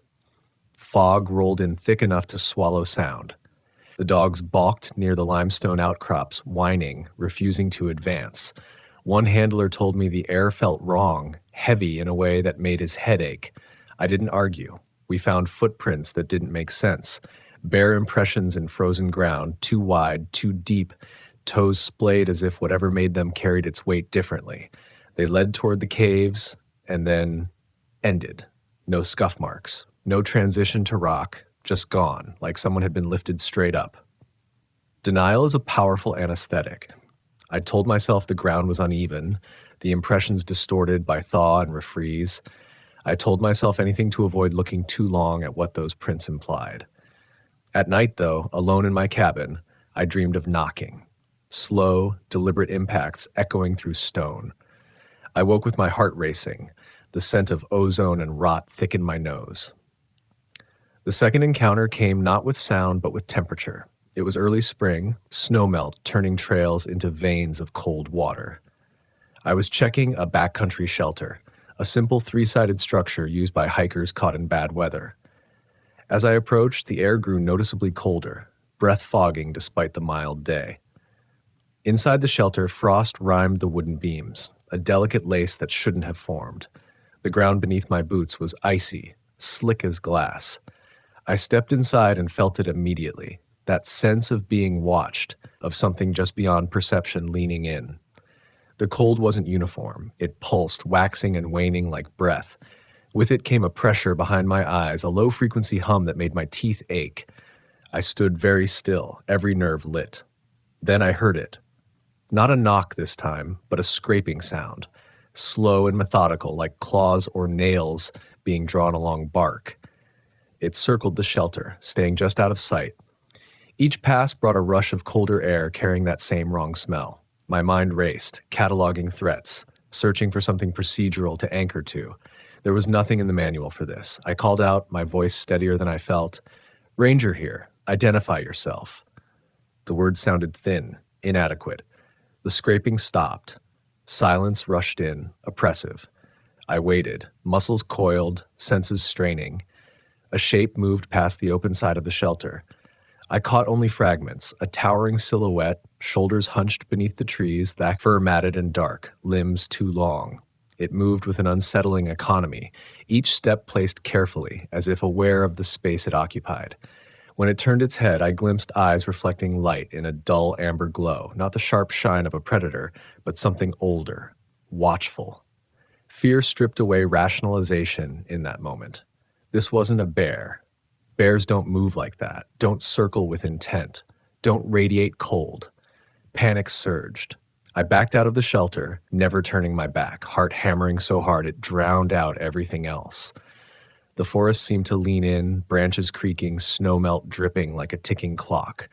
Fog rolled in thick enough to swallow sound. The dogs balked near the limestone outcrops, whining, refusing to advance. One handler told me the air felt wrong, heavy in a way that made his head ache. I didn't argue. We found footprints that didn't make sense. Bare impressions in frozen ground, too wide, too deep, toes splayed as if whatever made them carried its weight differently. They led toward the caves and then ended. No scuff marks, no transition to rock, just gone, like someone had been lifted straight up. Denial is a powerful anesthetic. I told myself the ground was uneven, the impressions distorted by thaw and refreeze. I told myself anything to avoid looking too long at what those prints implied. At night, though, alone in my cabin, I dreamed of knocking. Slow, deliberate impacts echoing through stone. I woke with my heart racing. The scent of ozone and rot thick in my nose. The second encounter came not with sound, but with temperature. It was early spring, snowmelt turning trails into veins of cold water. I was checking a backcountry shelter, a simple three-sided structure used by hikers caught in bad weather. As I approached, the air grew noticeably colder, breath fogging despite the mild day. Inside the shelter, frost rimed the wooden beams, a delicate lace that shouldn't have formed. The ground beneath my boots was icy, slick as glass. I stepped inside and felt it immediately, that sense of being watched, of something just beyond perception leaning in. The cold wasn't uniform. It pulsed, waxing and waning like breath. With it came a pressure behind my eyes, a low-frequency hum that made my teeth ache. I stood very still, every nerve lit. Then I heard it. Not a knock this time, but a scraping sound, slow and methodical, like claws or nails being drawn along bark. It circled the shelter, staying just out of sight. Each pass brought a rush of colder air carrying that same wrong smell. My mind raced, cataloging threats, searching for something procedural to anchor to. There was nothing in the manual for this. I called out, my voice steadier than I felt. "Ranger here. Identify yourself." The words sounded thin, inadequate. The scraping stopped. Silence rushed in, oppressive. I waited, muscles coiled, senses straining. A shape moved past the open side of the shelter. I caught only fragments, a towering silhouette, shoulders hunched beneath the trees, that fur matted and dark, limbs too long. It moved with an unsettling economy, each step placed carefully, as if aware of the space it occupied. When it turned its head, I glimpsed eyes reflecting light in a dull amber glow, not the sharp shine of a predator, but something older, watchful. Fear stripped away rationalization in that moment. This wasn't a bear. Bears don't move like that, don't circle with intent, don't radiate cold. Panic surged. I backed out of the shelter, never turning my back, heart hammering so hard it drowned out everything else. The forest seemed to lean in, branches creaking, snowmelt dripping like a ticking clock.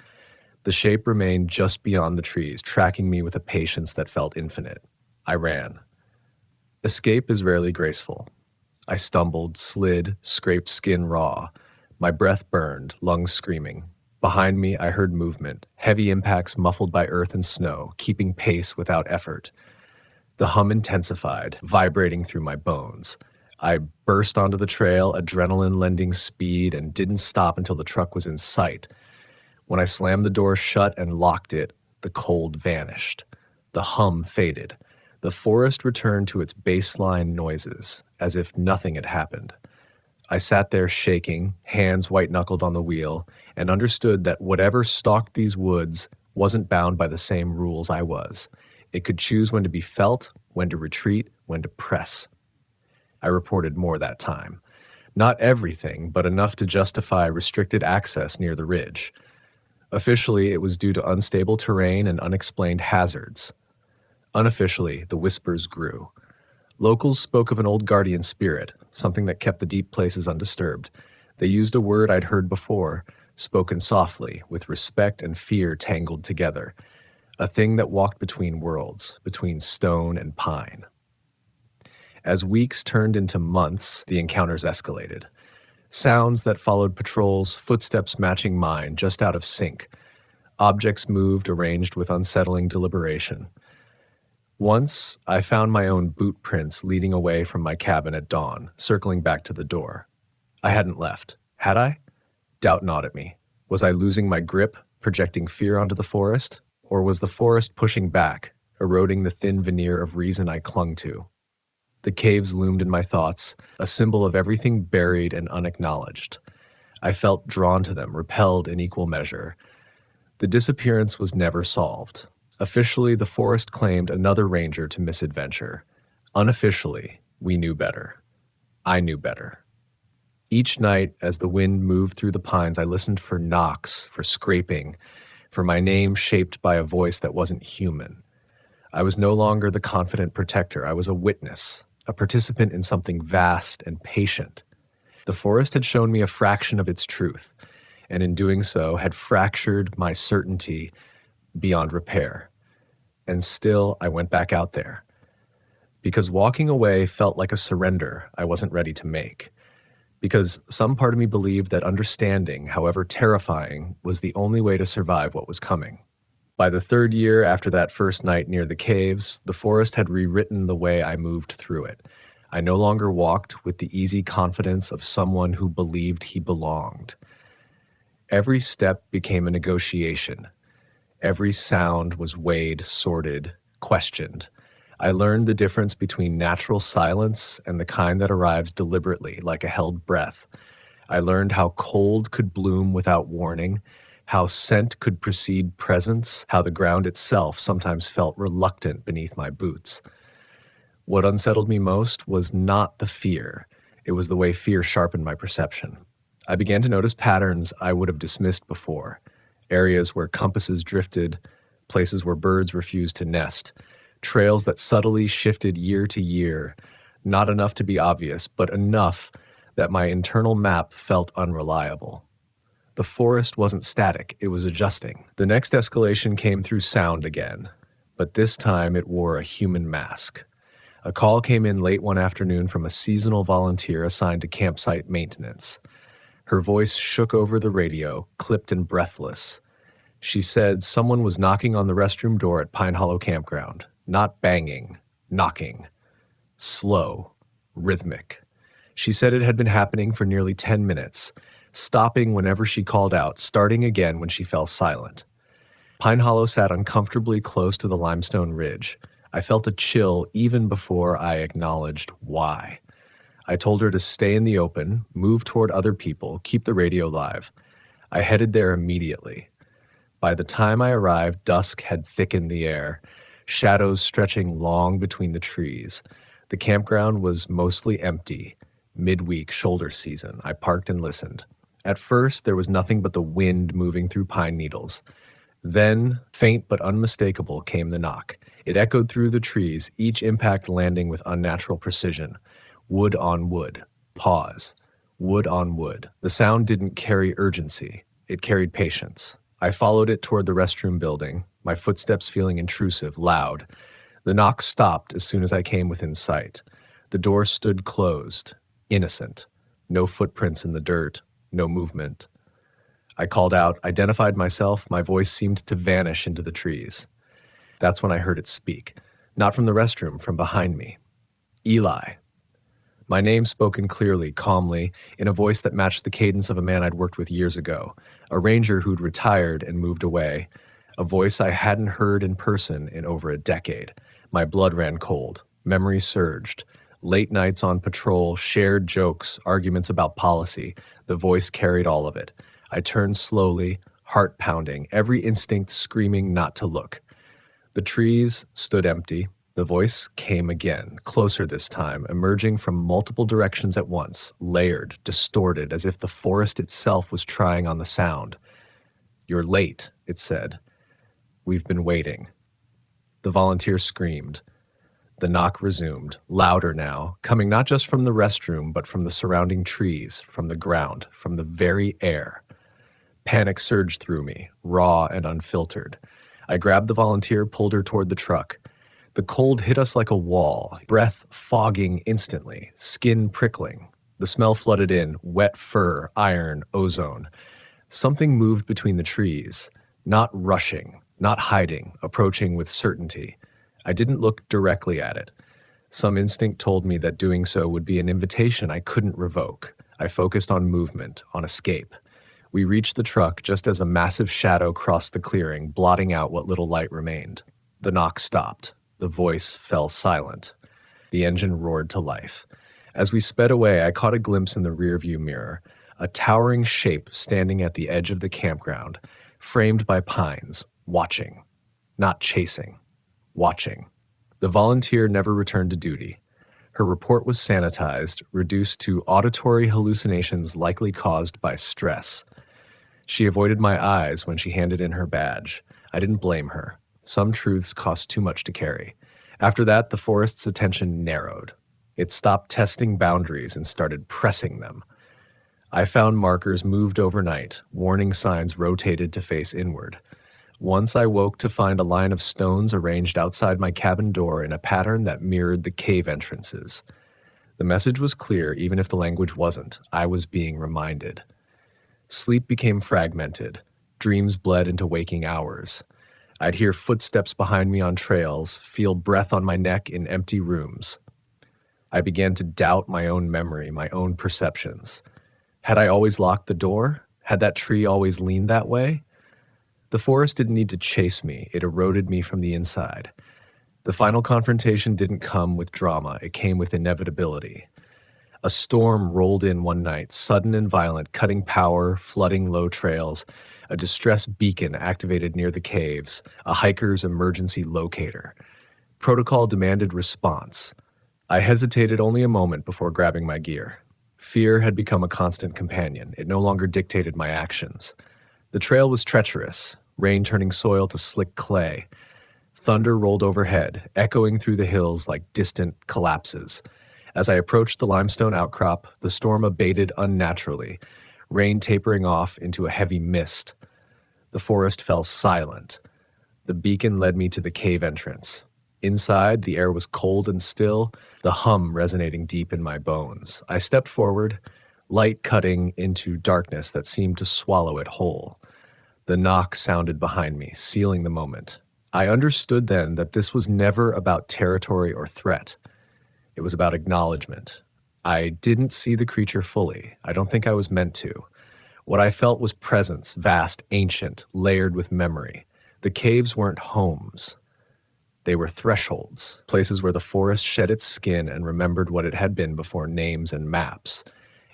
The shape remained just beyond the trees, tracking me with a patience that felt infinite. I ran. Escape is rarely graceful. I stumbled, slid, scraped skin raw. My breath burned, lungs screaming. Behind me, I heard movement, heavy impacts muffled by earth and snow, keeping pace without effort. The hum intensified, vibrating through my bones. I burst onto the trail, adrenaline lending speed, and didn't stop until the truck was in sight. When I slammed the door shut and locked it, the cold vanished. The hum faded. The forest returned to its baseline noises, as if nothing had happened. I sat there shaking, hands white-knuckled on the wheel, and understood that whatever stalked these woods wasn't bound by the same rules I was. It could choose when to be felt, when to retreat, when to press. I reported more that time. Not everything, but enough to justify restricted access near the ridge. Officially, it was due to unstable terrain and unexplained hazards. Unofficially, the whispers grew. Locals spoke of an old guardian spirit, something that kept the deep places undisturbed. They used a word I'd heard before, spoken softly, with respect and fear tangled together. A thing that walked between worlds, between stone and pine. As weeks turned into months, the encounters escalated. Sounds that followed patrols, footsteps matching mine, just out of sync. Objects moved, arranged with unsettling deliberation. Once, I found my own boot prints leading away from my cabin at dawn, circling back to the door. I hadn't left. Had I? Doubt gnawed at me. Was I losing my grip, projecting fear onto the forest? Or was the forest pushing back, eroding the thin veneer of reason I clung to? The caves loomed in my thoughts, a symbol of everything buried and unacknowledged. I felt drawn to them, repelled in equal measure. The disappearance was never solved. Officially, the forest claimed another ranger to misadventure. Unofficially, we knew better. I knew better. Each night, as the wind moved through the pines, I listened for knocks, for scraping, for my name shaped by a voice that wasn't human. I was no longer the confident protector. I was a witness, a participant in something vast and patient. The forest had shown me a fraction of its truth, and in doing so had fractured my certainty beyond repair. And still, I went back out there. Because walking away felt like a surrender I wasn't ready to make. Because some part of me believed that understanding, however terrifying, was the only way to survive what was coming. By the third year after that first night near the caves, the forest had rewritten the way I moved through it. I no longer walked with the easy confidence of someone who believed he belonged. Every step became a negotiation. Every sound was weighed, sorted, questioned. I learned the difference between natural silence and the kind that arrives deliberately, like a held breath. I learned how cold could bloom without warning, how scent could precede presence, how the ground itself sometimes felt reluctant beneath my boots. What unsettled me most was not the fear. It was the way fear sharpened my perception. I began to notice patterns I would have dismissed before. Areas where compasses drifted, places where birds refused to nest, trails that subtly shifted year to year, not enough to be obvious, but enough that my internal map felt unreliable. The forest wasn't static, it was adjusting. The next escalation came through sound again, but this time it wore a human mask. A call came in late one afternoon from a seasonal volunteer assigned to campsite maintenance. Her voice shook over the radio, clipped and breathless. She said someone was knocking on the restroom door at Pine Hollow Campground. Not banging, knocking. Slow, rhythmic. She said it had been happening for nearly 10 minutes, stopping whenever she called out, starting again when she fell silent. Pine Hollow sat uncomfortably close to the limestone ridge. I felt a chill even before I acknowledged why. I told her to stay in the open, move toward other people, keep the radio live. I headed there immediately. By the time I arrived, dusk had thickened the air, shadows stretching long between the trees. The campground was mostly empty. Midweek shoulder season. I parked and listened. At first, there was nothing but the wind moving through pine needles. Then, faint but unmistakable, came the knock. It echoed through the trees, each impact landing with unnatural precision. Wood on wood. Pause. Wood on wood. The sound didn't carry urgency. It carried patience. I followed it toward the restroom building, my footsteps feeling intrusive, loud. The knock stopped as soon as I came within sight. The door stood closed. Innocent. No footprints in the dirt. No movement. I called out, identified myself. My voice seemed to vanish into the trees. That's when I heard it speak. Not from the restroom, from behind me. Eli. My name spoken clearly, calmly, in a voice that matched the cadence of a man I'd worked with years ago, a ranger who'd retired and moved away, a voice I hadn't heard in person in over a decade. My blood ran cold. Memories surged. Late nights on patrol, shared jokes, arguments about policy. The voice carried all of it. I turned slowly, heart pounding, every instinct screaming not to look. The trees stood empty. The voice came again, closer this time, emerging from multiple directions at once, layered, distorted, as if the forest itself was trying on the sound. "You're late," it said. "We've been waiting." The volunteer screamed. The knock resumed, louder now, coming not just from the restroom, but from the surrounding trees, from the ground, from the very air. Panic surged through me, raw and unfiltered. I grabbed the volunteer, pulled her toward the truck. The cold hit us like a wall, breath fogging instantly, skin prickling. The smell flooded in, wet fur, iron, ozone. Something moved between the trees, not rushing, not hiding, approaching with certainty. I didn't look directly at it. Some instinct told me that doing so would be an invitation I couldn't revoke. I focused on movement, on escape. We reached the truck just as a massive shadow crossed the clearing, blotting out what little light remained. The knock stopped. The voice fell silent. The engine roared to life. As we sped away, I caught a glimpse in the rearview mirror, a towering shape standing at the edge of the campground, framed by pines, watching. Not chasing. Watching. The volunteer never returned to duty. Her report was sanitized, reduced to auditory hallucinations likely caused by stress. She avoided my eyes when she handed in her badge. I didn't blame her. Some truths cost too much to carry. After that, the forest's attention narrowed. It stopped testing boundaries and started pressing them. I found markers moved overnight, warning signs rotated to face inward. Once I woke to find a line of stones arranged outside my cabin door in a pattern that mirrored the cave entrances. The message was clear, even if the language wasn't. I was being reminded. Sleep became fragmented. Dreams bled into waking hours. I'd hear footsteps behind me on trails, feel breath on my neck in empty rooms. I began to doubt my own memory, my own perceptions. Had I always locked the door? Had that tree always leaned that way? The forest didn't need to chase me. It eroded me from the inside. The final confrontation didn't come with drama. It came with inevitability. A storm rolled in one night, sudden and violent, cutting power, flooding low trails. A distress beacon activated near the caves, a hiker's emergency locator. Protocol demanded response. I hesitated only a moment before grabbing my gear. Fear had become a constant companion. It no longer dictated my actions. The trail was treacherous, rain turning soil to slick clay. Thunder rolled overhead, echoing through the hills like distant collapses. As I approached the limestone outcrop, the storm abated unnaturally, rain tapering off into a heavy mist. The forest fell silent. The beacon led me to the cave entrance. Inside, the air was cold and still, the hum resonating deep in my bones. I stepped forward, light cutting into darkness that seemed to swallow it whole. The knock sounded behind me, sealing the moment. I understood then that this was never about territory or threat. It was about acknowledgement. I didn't see the creature fully. I don't think I was meant to. What I felt was presence, vast, ancient, layered with memory. The caves weren't homes. They were thresholds, places where the forest shed its skin and remembered what it had been before names and maps.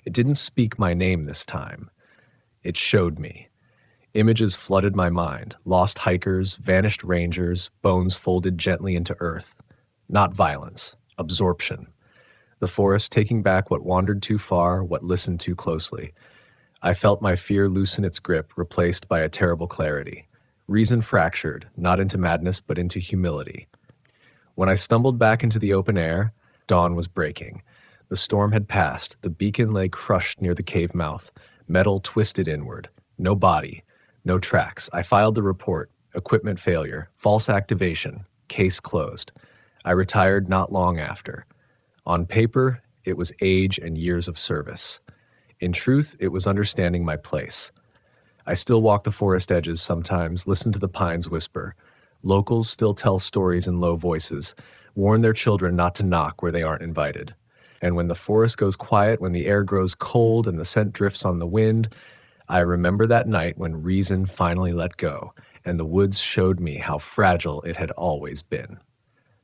It didn't speak my name this time. It showed me. Images flooded my mind, lost hikers, vanished rangers, bones folded gently into earth. Not violence, absorption. The forest taking back what wandered too far, what listened too closely. I felt my fear loosen its grip, replaced by a terrible clarity. Reason fractured, not into madness, but into humility. When I stumbled back into the open air, dawn was breaking. The storm had passed. The beacon lay crushed near the cave mouth, metal twisted inward. No body, no tracks. I filed the report. Equipment failure, false activation, case closed. I retired not long after. On paper, It was age and years of service. In truth, it was understanding my place. I still walk the forest edges sometimes, listen to the pines whisper. Locals still tell stories in low voices, warn their children not to knock where they aren't invited. And when the forest goes quiet, when the air grows cold and the scent drifts on the wind, I remember that night when reason finally let go, and the woods showed me how fragile it had always been.